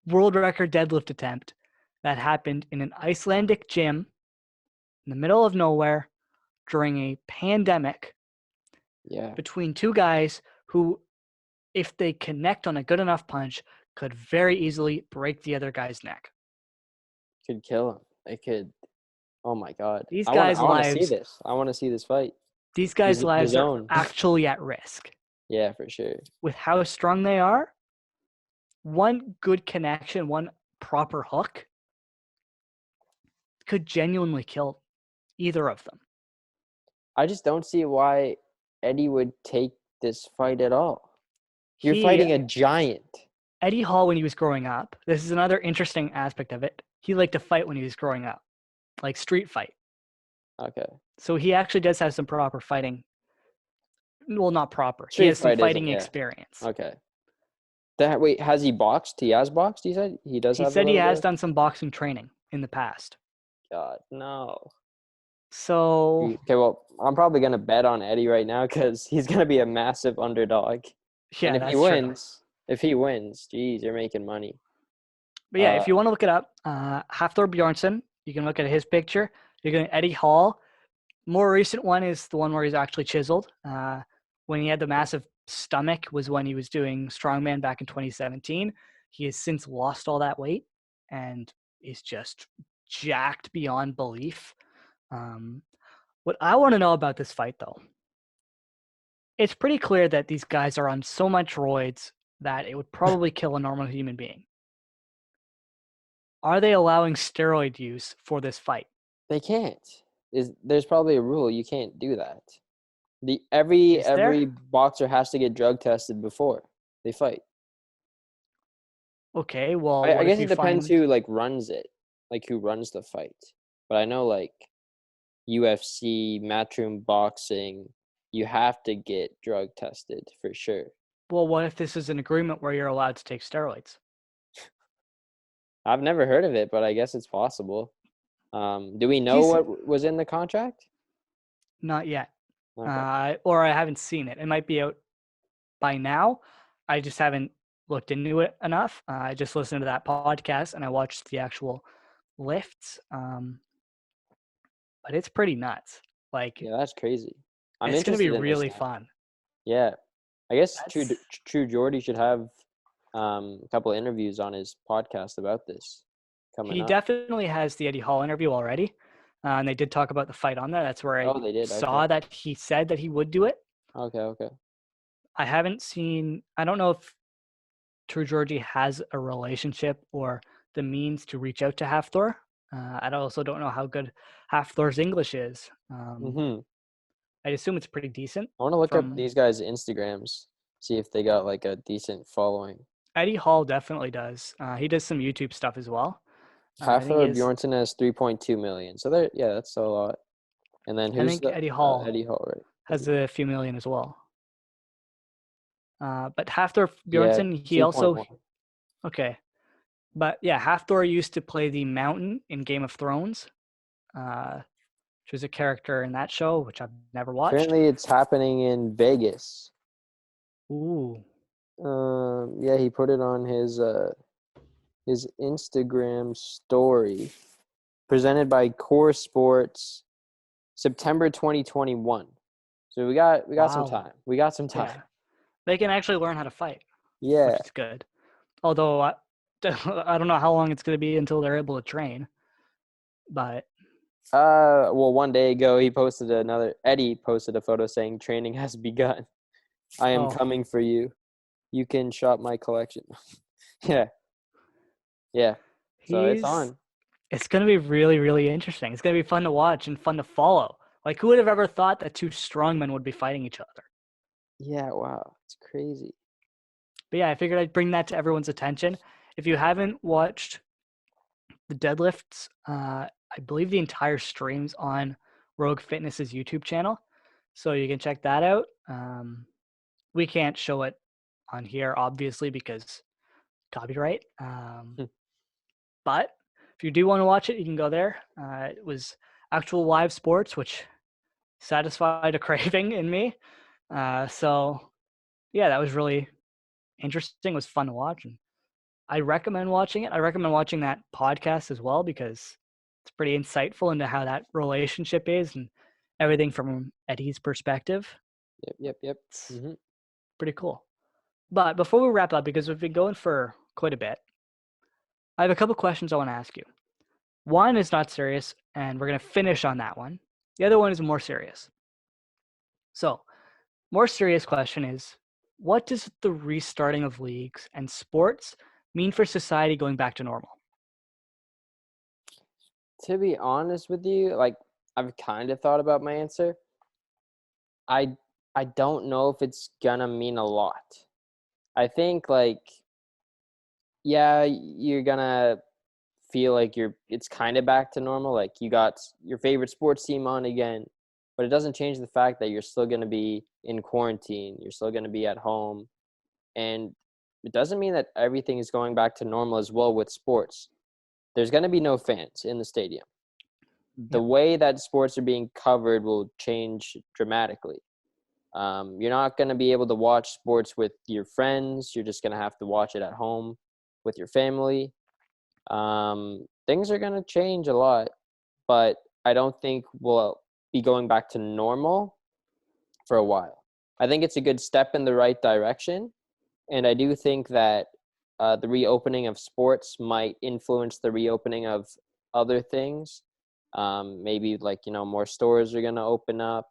world record deadlift attempt that happened in an Icelandic gym in the middle of nowhere during a pandemic Yeah. between two guys who, if they connect on a good enough punch, could very easily break the other guy's neck. Could kill him. It could. Oh my God. These I want. guys' I want to see lives, this. I want to see this fight. these guys' The lives are zone. actually at risk. Yeah, for sure. With how strong they are, one good connection, one proper hook could genuinely kill either of them. I just don't see why Eddie would take this fight at all. You're He, fighting a giant. Eddie Hall, when he was growing up, this is another interesting aspect of it. He liked to fight when he was growing up, like street fight. Okay. So he actually does have some proper fighting. Well, not proper. He Street has some fight isn't. fighting Yeah. experience. Okay. Wait, has he boxed? He has boxed. You said he does He have a said he little has bit. done some boxing training in the past. God, no. So Okay, well, I'm probably gonna bet on Eddie right now because he's gonna be a massive underdog. And yeah, that's true. if he wins, geez, you're making money. But yeah, if you want to look it up, Hafthor Bjornsson, you can look at his picture. You're going Eddie Hall. More recent one is the one where he's actually chiseled. When he had the massive stomach was when he was doing Strongman back in 2017. He has since lost all that weight and is just jacked beyond belief. What I want to know about this fight, though, it's pretty clear that these guys are on so much roids that it would probably kill a normal human being. Are they allowing steroid use for this fight? They can't. There's probably a rule you can't do that. Every Is there? boxer has to get drug tested before they fight. Okay, well, I what if guess it you depends find who runs it, who runs the fight. But I know UFC, Matchroom Boxing, you have to get drug tested for sure. well, what if this is an agreement where you're allowed to take steroids? I've never heard of it, but I guess it's possible. Do we know what was in the contract? Not yet. Okay. Or I haven't seen it. It might be out by now. I just haven't looked into it enough. I just listened to that podcast and I watched the actual lifts. But it's pretty nuts. Yeah, that's crazy. I'm it's going to be interested in this really now. fun. Yeah, I guess That's- True Geordie should have a couple of interviews on his podcast about this coming He up. definitely has the Eddie Hall interview already. And they did talk about the fight on there. That's where I They did. saw Okay. that he said that he would do it. Okay. I haven't seen, I don't know if True Georgie has a relationship or the means to reach out to Hafthor. I also don't know how good Hafthor's English is. I assume it's pretty decent. I want to look up From these guys' Instagrams, see if they got a decent following. Eddie Hall definitely does. He does some YouTube stuff as well. I think Hafthor Bjornsson has 3.2 million. So that's still a lot. And then who's Eddie Hall Eddie Hall, right? has a few million as well. But Hafthor Yeah, Bjornsson, he also 2.1. okay. But yeah, Hafthor used to play the Mountain in Game of Thrones, which was a character in that show, which I've never watched. Apparently, it's happening in Vegas. Ooh. Yeah, he put it on his Instagram story. Presented by Core Sports, September 2021. So we got some time. We got some time. Yeah. They can actually learn how to fight. Yeah. Which is good. Although I don't know how long it's going to be until they're able to train. But well, one day ago Eddie posted a photo saying training has begun. I am coming for you. You can shop my collection. Yeah. So it's on. It's going to be really, really interesting. It's going to be fun to watch and fun to follow. Who would have ever thought that two strongmen would be fighting each other? Yeah, wow. It's crazy. But yeah, I figured I'd bring that to everyone's attention. If you haven't watched the deadlifts, I believe the entire stream's on Rogue Fitness's YouTube channel. So you can check that out. We can't show it on here, obviously, because copyright. But if you do want to watch it, you can go there. It was actual live sports, which satisfied a craving in me. So yeah, that was really interesting. It was fun to watch. And I recommend watching it. I recommend watching that podcast as well because it's pretty insightful into how that relationship is and everything from Eddie's perspective. Yep. It's Hmm. pretty cool. But before we wrap up, because we've been going for quite a bit, I have a couple questions I want to ask you. One is not serious, and we're going to finish on that one. The other one is more serious. So, more serious question is, what does the restarting of leagues and sports mean for society going back to normal? To be honest with you, like I've kind of thought about my answer. I I don't know if it's gonna mean a lot. I think like yeah, you're gonna feel like it's kind of back to normal. Like you got your favorite sports team on again, but it doesn't change the fact that you're still gonna be in quarantine. You're still gonna be at home, and it doesn't mean that everything is going back to normal as well with sports. There's gonna be no fans in the stadium. The Yep. way that sports are being covered will change dramatically. You're not going to be able to watch sports with your friends. You're just going to have to watch it at home with your family. Things are going to change a lot, but I don't think we'll be going back to normal for a while. I think it's a good step in the right direction. And I do think that the reopening of sports might influence the reopening of other things. Maybe like, more stores are going to open up.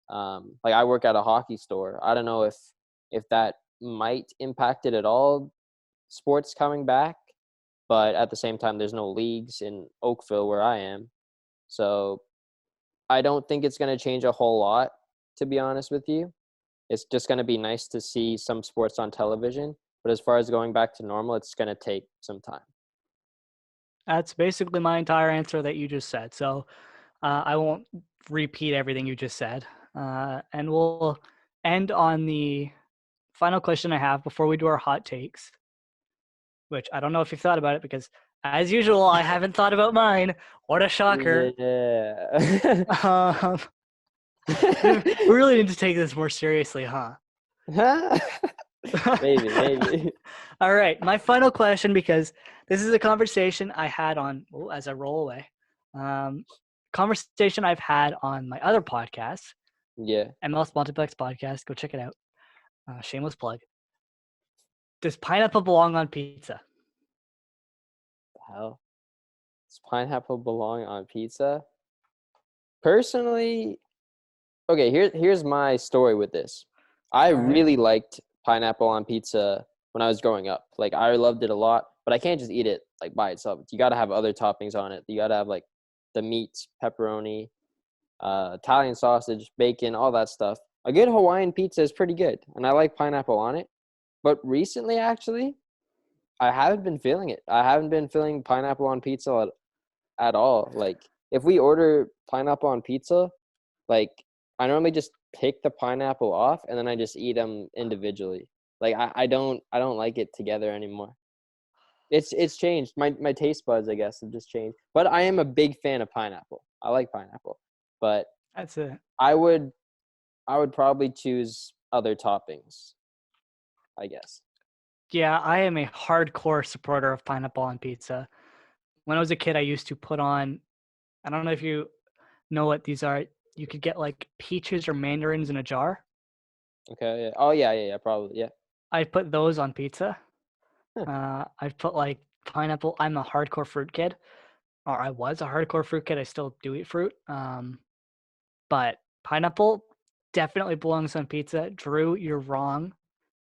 Like I work at a hockey store. I don't know if that might impact it at all, sports coming back, but at the same time, there's no leagues in Oakville where I am, so I don't think it's going to change a whole lot. To be honest with you, it's just going to be nice to see some sports on television. But as far as going back to normal, it's going to take some time. That's basically my entire answer that you just said. So I won't repeat everything you just said. And we'll end on the final question I have before we do our hot takes, which I don't know if you've thought about it because, as usual, I haven't thought about mine. What a shocker. Yeah. Um, we really need to take this more seriously, huh? Maybe. All right, my final question, because this is a conversation I had on, as I roll away, conversation I've had on my other podcast, Yeah. MLS Multiplex Podcast. Go check it out. Shameless plug. Does pineapple belong on pizza? Hell, does pineapple belong on pizza? Personally, okay, here's my story with this. I All right. really liked pineapple on pizza when I was growing up. Like I loved it a lot, but I can't just eat it like by itself. You got to have other toppings on it. You got to have like the meat, pepperoni, Italian sausage, bacon, all that stuff. A good Hawaiian pizza is pretty good, and I like pineapple on it. But recently, actually, I haven't been feeling it. I haven't been feeling pineapple on pizza at all. Like if we order pineapple on pizza, like I normally just pick the pineapple off and then I just eat them individually. Like I don't like it together anymore. It's changed. My taste buds, I guess, have just changed. But I am a big fan of pineapple. I like pineapple. But That's it. I would I would probably choose other toppings, I guess. Yeah, I am a hardcore supporter of pineapple on pizza. When I was a kid, I used to put on, I don't know if you know what these are. You could get like peaches or mandarins in a jar. Okay, yeah. Oh yeah, probably. Yeah. I put those on pizza. Huh. I put like pineapple. I'm a hardcore fruit kid, or I was a hardcore fruit kid. I still do eat fruit. But pineapple definitely belongs on pizza. Drew, you're wrong.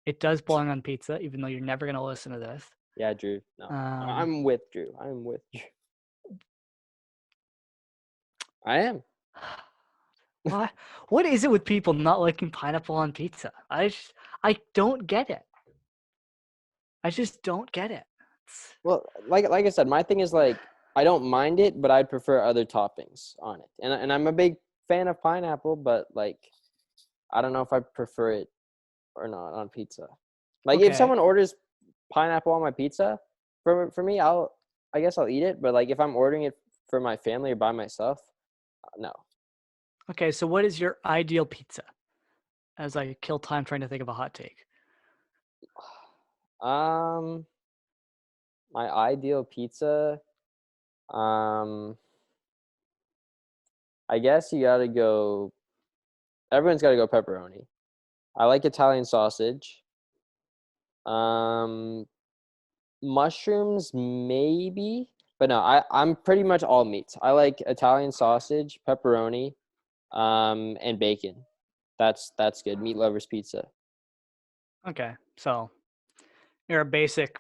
It does belong on pizza, even though you're never gonna listen to this. Yeah, Drew. No. Um, I'm with Drew. I'm with Drew. I am. Why? What is it with people not liking pineapple on pizza? I don't get it. I just don't get it. Well, like I said, my thing is like I don't mind it, but I'd prefer other toppings on it. And I'm a big fan of pineapple, but like I don't know if I prefer it or not on pizza. Like if Okay. someone orders pineapple on my pizza, for me, I guess I'll eat it. But like if I'm ordering it for my family or by myself, no. Okay. So, what is your ideal pizza? As I kill time trying to think of a hot take. Um, my ideal pizza, um, I guess you gotta go. Everyone's gotta go pepperoni. I like Italian sausage. Mushrooms maybe, but no, I'm pretty much all meats. I like Italian sausage, pepperoni, and bacon. That's good. Meat lovers pizza. Okay, so you're a basic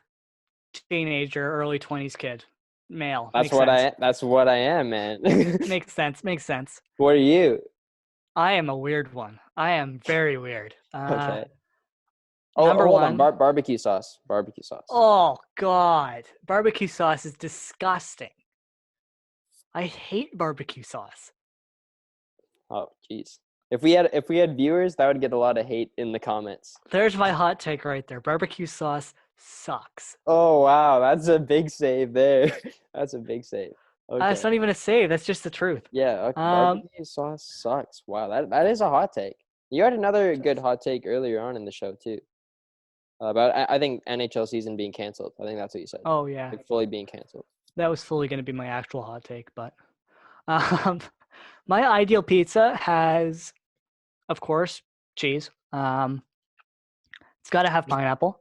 teenager, early 20s kid, male. That's Makes what sense. that's what I am, man. Makes sense. Makes sense. What are you? I am a weird one. I am very weird. Okay. Oh, Number hold on. one. Barbecue sauce. Barbecue sauce. Oh God, barbecue sauce is disgusting. I hate barbecue sauce. Oh, jeez. If we had viewers, that would get a lot of hate in the comments. There's my hot take right there. Barbecue sauce sucks. Oh wow, that's a big save there. That's a big save. Okay. It's not even a save. That's just the truth. Yeah, okay. Barbecue sauce sucks. Wow, that is a hot take. You had another good hot take earlier on in the show too. About I think NHL season being canceled. I think that's what you said. Oh yeah, Like fully being canceled. that was fully going to be my actual hot take, but um, my ideal pizza has, of course, cheese. It's got to have pineapple,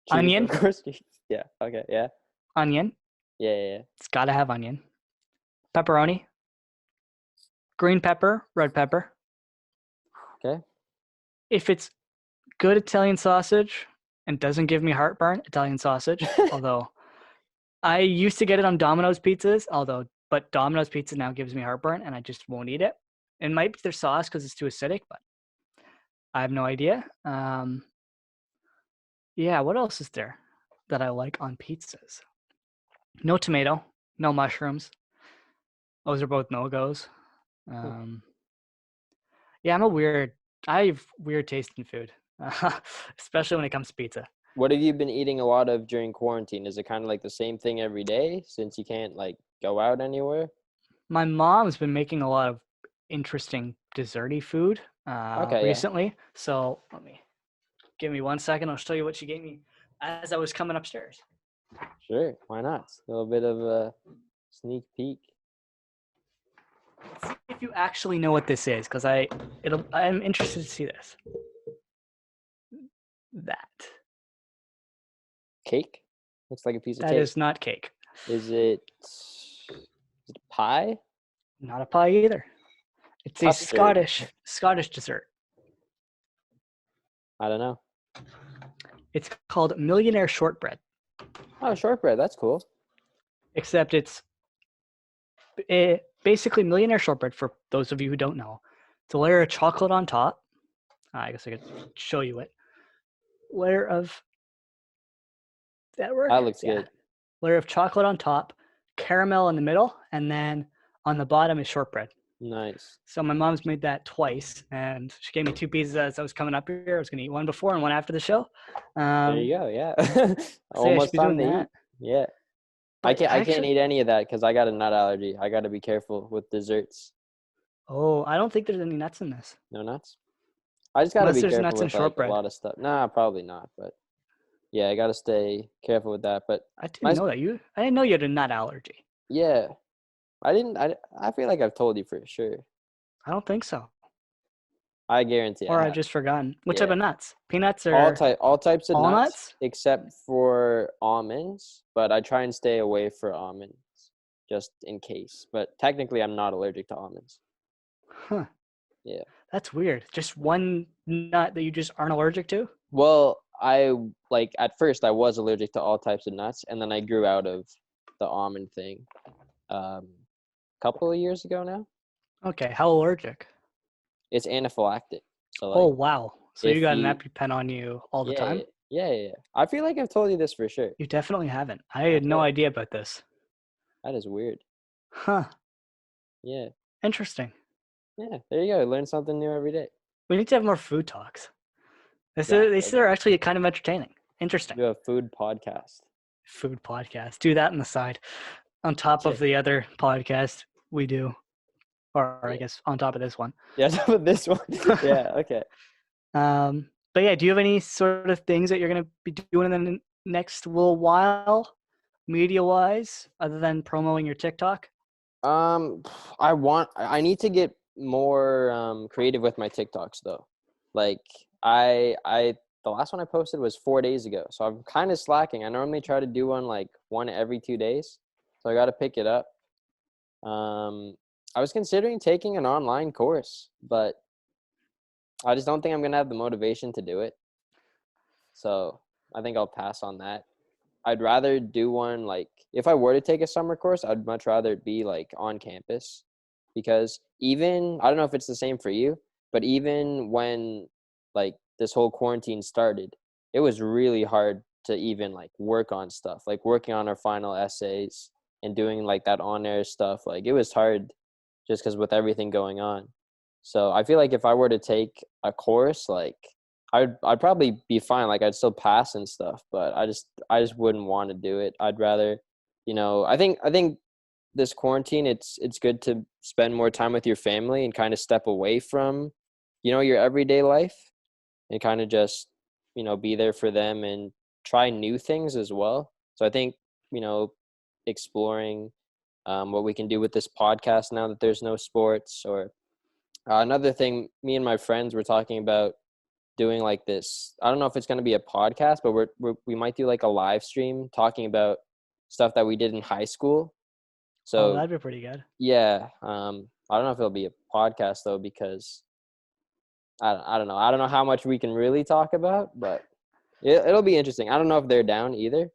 Cheese, onion, of course. Yeah. Okay. Yeah. onion. Yeah. It's got to have onion, pepperoni, green pepper, red pepper. Okay. If it's good Italian sausage and doesn't give me heartburn, Italian sausage. Although I used to get it on Domino's pizzas, but Domino's pizza now gives me heartburn and I just won't eat it. It might be their sauce because it's too acidic, but I have no idea. Yeah, what else is there that I like on pizzas? No tomato, no mushrooms. Those are both no-goes. Yeah, I have weird taste in food, especially when it comes to pizza. What have you been eating a lot of during quarantine? Is it kind of like the same thing every day since you can't like go out anywhere? My mom's been making a lot of interesting desserty food Okay, yeah. recently. So give me 1 second. I'll show you what she gave me as I was coming upstairs. Sure, why not? A little bit of a sneak peek. Let's see if you actually know what this is, because I'm interested to see this. That Cake? Looks like a piece of that cake. is not cake. Is it pie? Not a pie either. It's a Custard. Scottish dessert. I don't know. It's called Millionaire Shortbread. Oh, shortbread. That's cool. Except it's basically Millionaire Shortbread, for those of you who don't know. It's a layer of chocolate on top. I guess I could show you it. Layer of that work? That looks good. Layer of chocolate on top, caramel in the middle, and then on the bottom is shortbread. Nice. So my mom's made that twice, and she gave me 2 pieces as I was coming up here. I was going to eat one before and one after the show. There you go. Yeah. Almost time to eat. Yeah. I can't eat any of that because I got a nut allergy. I got to be careful with desserts. Oh, I don't think there's any nuts in this. No nuts? I just got to be careful nuts with like, a lot of stuff. Nah, probably not. But yeah, I got to stay careful with that. But I didn't know that I didn't know you had a nut allergy. Yeah. I feel like I've told you for sure. I don't think so. I guarantee. Or I've just forgotten. What type of nuts? Peanuts or all types of all nuts except for almonds, but I try and stay away from almonds just in case. But technically I'm not allergic to almonds. Huh. Yeah. That's weird. Just one nut that you just aren't allergic to? Well, at first I was allergic to all types of nuts, and then I grew out of the almond thing couple of years ago now. Okay, how allergic? It's anaphylactic. So Oh wow! So you got an EpiPen on you all the time? Yeah. I feel like I've told you this for sure. You definitely haven't. I had no idea about this. That is weird. Huh. Yeah. Interesting. Yeah, there you go. Learn something new every day. We need to have more food talks. These are actually kind of entertaining. Interesting. Do a food podcast. Food podcast. Do that on the side. On top of the other podcast we do. Or I guess on top of this one. Yeah, on top of this one. Yeah, okay. But yeah, do you have any sort of things that you're going to be doing in the next little while, media-wise, other than promoting your TikTok? I need to get more creative with my TikToks though. Like I the last one I posted was 4 days ago, so I'm kind of slacking. I normally try to do one like one every 2 days, so I got to pick it up. I was considering taking an online course, but I just don't think I'm gonna have the motivation to do it. So I think I'll pass on that. I'd rather do one like if I were to take a summer course, I'd much rather it be like on campus because even I don't know if it's the same for you, but even when like this whole quarantine started, it was really hard to even like work on stuff, like working on our final essays and doing like that on-air stuff. Like it was hard just because with everything going on. So I feel like if I were to take a course, like I'd probably be fine. Like I'd still pass and stuff, but I just wouldn't want to do it. I'd rather, I think this quarantine it's good to spend more time with your family and kind of step away from, your everyday life and kind of just, be there for them and try new things as well. So I think, you know, exploring what we can do with this podcast now that there's no sports or another thing me and my friends were talking about doing like this. I don't know if it's going to be a podcast, but we might do like a live stream talking about stuff that we did in high school. Oh, So that'd be pretty good. yeah, I don't know if it'll be a podcast though because I don't know. I don't know how much we can really talk about, but it'll be interesting. I don't know if they're down either,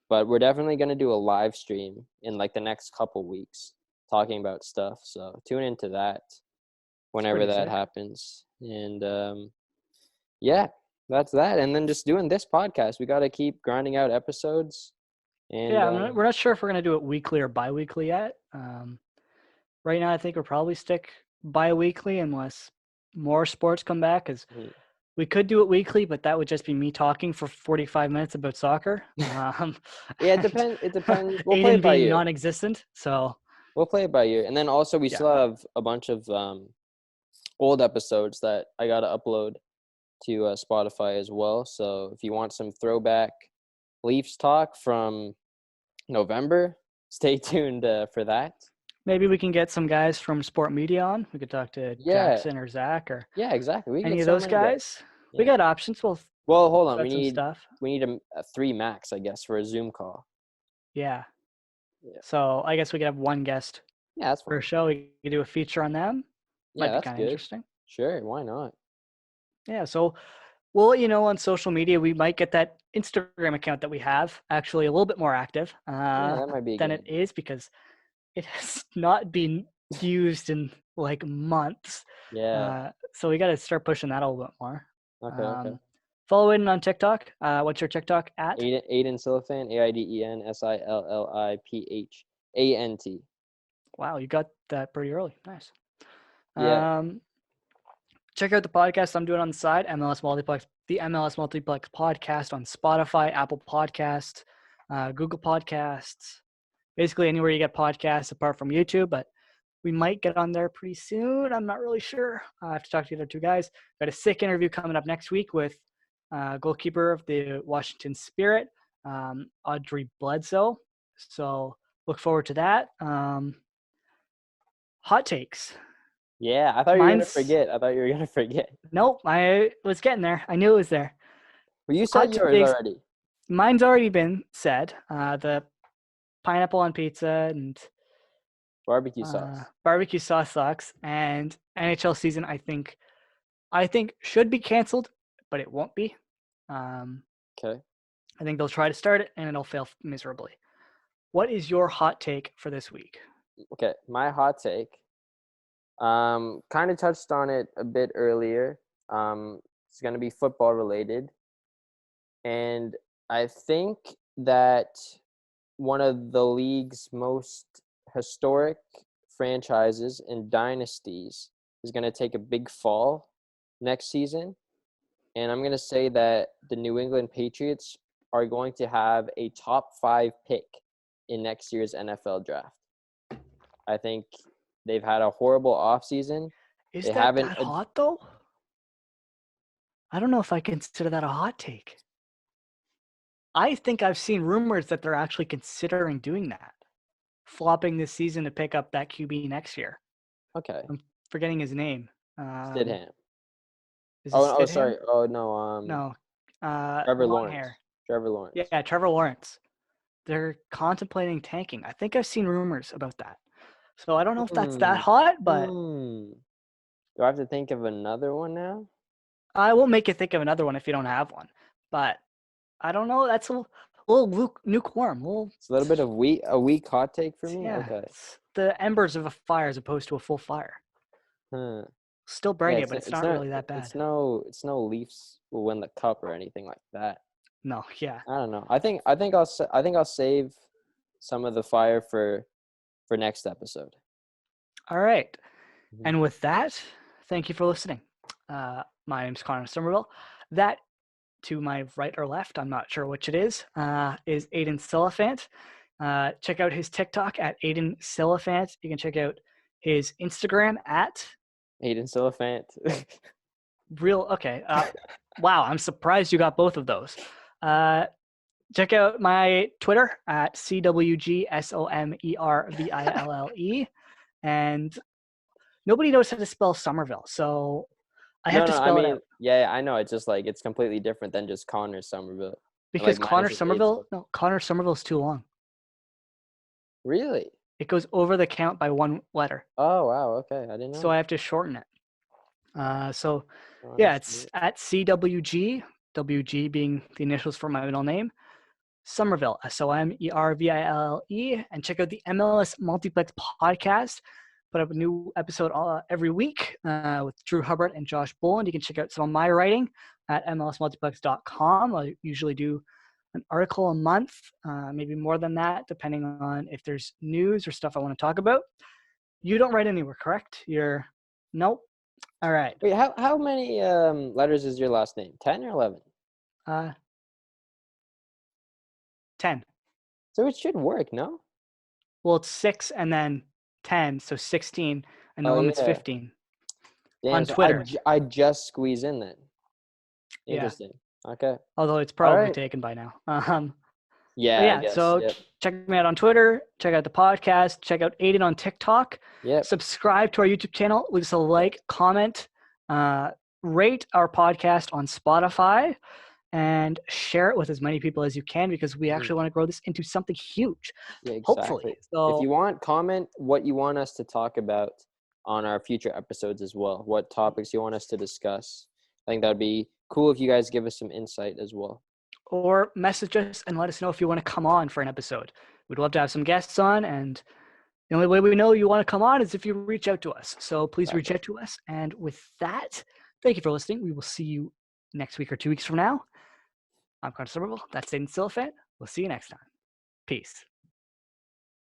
but we're definitely going to do a live stream in like the next couple weeks talking about stuff. So tune into that whenever Pretty that sick. happens. And yeah, that's that. And then just doing this podcast. We got to keep grinding out episodes. And Yeah, we're not sure if we're gonna do it weekly or bi-weekly yet. Right now, I think we'll probably stick bi-weekly unless more sports come back. Because mhm. we could do it weekly, but that would just be me talking for 45 minutes about soccer. Yeah, it And depends. It depends. We'll play Aiden it by being ear. non-existent. So We'll play it by ear. And then also we yeah, still have a bunch of old episodes that I got to upload to Spotify as well. So if you want some throwback Leafs talk from November, stay tuned for that. maybe we can get some guys from Sport Media on. We could talk to Yeah, Jackson or Zach or yeah, exactly. We can any get of so those many guys. guys. We Yeah. got options. We'll Well, hold on. got some stuff. We need a three max, I guess, for a Zoom call. Yeah. Yeah, So I guess we could have one guest yeah, that's per fine. show. We could do a feature on them. Yeah, Might be that's kind of good. interesting. Sure, why not? Yeah. So we'll, on social media, we might get that Instagram account that we have actually a little bit more active Yeah, that might be a than good it idea. is because it has not been used in like months. Yeah. So we got to start pushing that a little bit more. Okay. Okay. Um, follow Aiden on TikTok. What's your TikTok at? Aiden Silliphant, AIDEN SILLIPHANT. Wow, you got that pretty early. Nice. Yeah. Check out the podcast I'm doing on the side, MLS Multiplex, the MLS Multiplex podcast on Spotify, Apple Podcasts, Google Podcasts, basically anywhere you get podcasts apart from YouTube, but we might get on there pretty soon. I'm not really sure. I have to talk to the other two guys. Got a sick interview coming up next week with goalkeeper of the Washington Spirit, Audrey Bledsoe. So look forward to that. Hot takes. Yeah. I thought you were gonna Mine's forget. I thought you were gonna forget. nope. I was getting there. I knew it was there. Well, you said Hot yours takes. already. Mine's already been said. The pineapple on pizza and Barbecue sauce. barbecue sauce sucks. And NHL season, I think should be canceled, but it won't be. Okay. I think they'll try to start it and it'll fail miserably. What is your hot take for this week? Okay. My hot take. Kind of touched on it a bit earlier. It's gonna be football related, and I think that one of the league's most historic franchises and dynasties is going to take a big fall next season. And I'm going to say that the New England Patriots are going to have a top 5 pick in next year's NFL draft. I think they've had a horrible offseason. Is They that haven't. hot though? I don't know if I consider that a hot take. I think I've seen rumors that they're actually considering doing that, flopping this season to pick up that QB next year. Okay. I'm forgetting his name. Stidham. Is this Oh, Stidham? sorry. Oh no. No. Trevor Long Lawrence. hair. Trevor Lawrence. Yeah, Trevor Lawrence. They're contemplating tanking. I think I've seen rumors about that. So I don't know if that's that Hmm. hot, but Hmm. Do I have to think of another one now? I will make you think of another one if you don't have one. But I don't know. That's a little lukewarm. It's a little bit of a weak hot take for me. Yeah, Okay. it's the embers of a fire as opposed to a full fire. Huh. Still Yeah, burning it, but it's not really that bad. it's no Leafs will win the cup or anything like that. No, yeah. I don't know. I think I'll save some of the fire for next episode. All right. Mhm. And with that, thank you for listening. My name's Connor Somerville. That to my right or left, I'm not sure which it is Aiden Silliphant. Check out his TikTok at Aiden Silliphant. You can check out his Instagram at Aiden Silliphant. okay. Wow, I'm surprised you got both of those. Check out my Twitter at CWGSOMERVILLE. And nobody knows how to spell Somerville, so I have No, to no. I spell it mean, out. yeah, I know. It's just like it's completely different than just Connor Somerville. Because Like mine is just Aiden. Connor Somerville is too long. Really? It goes over the count by one letter. Oh wow. Okay, I didn't So know I that. have to shorten it. So Connor yeah, it's Somerville. at CWG, WG being the initials for my middle name, Somerville, SOMERVILLE, and check out the MLS Multiplex podcast. Put up a new episode every week with Drew Hubbard and Josh Boland. You can check out some of my writing at mlsmultiplex.com. I usually do an article a month, maybe more than that, depending on if there's news or stuff I want to talk about. You don't write anywhere, correct? Nope. All right. Wait, how many letters is your last name? 10 or 11? Uh, 10. So it should work, no? Well, it's 6 and then 10, so 16, and the Oh limit's yeah. 15 Damn. on So Twitter. I just squeeze in then. Yeah. Interesting. Okay. Although it's All probably right. taken by now. But Yeah, I yeah, guess. so Yep. check me out on Twitter, check out the podcast, check out Aiden on TikTok, Yep. subscribe to our YouTube channel, leave us a like, comment, rate our podcast on Spotify, and share it with as many people as you can because we actually want to grow this into something huge, Yeah, hopefully. exactly. If So, you want, comment what you want us to talk about on our future episodes as well. What topics you want us to discuss. I think that would be cool if you guys give us some insight as well. or message us and let us know if you want to come on for an episode. We'd love to have some guests on, and the only way we know you want to come on is if you reach out to us. So please reach Exactly. out to us. And with that, thank you for listening. We will see you next week or 2 weeks from now. I'm Connor Somerville. That's Aiden Silliphant. We'll see you next time. Peace.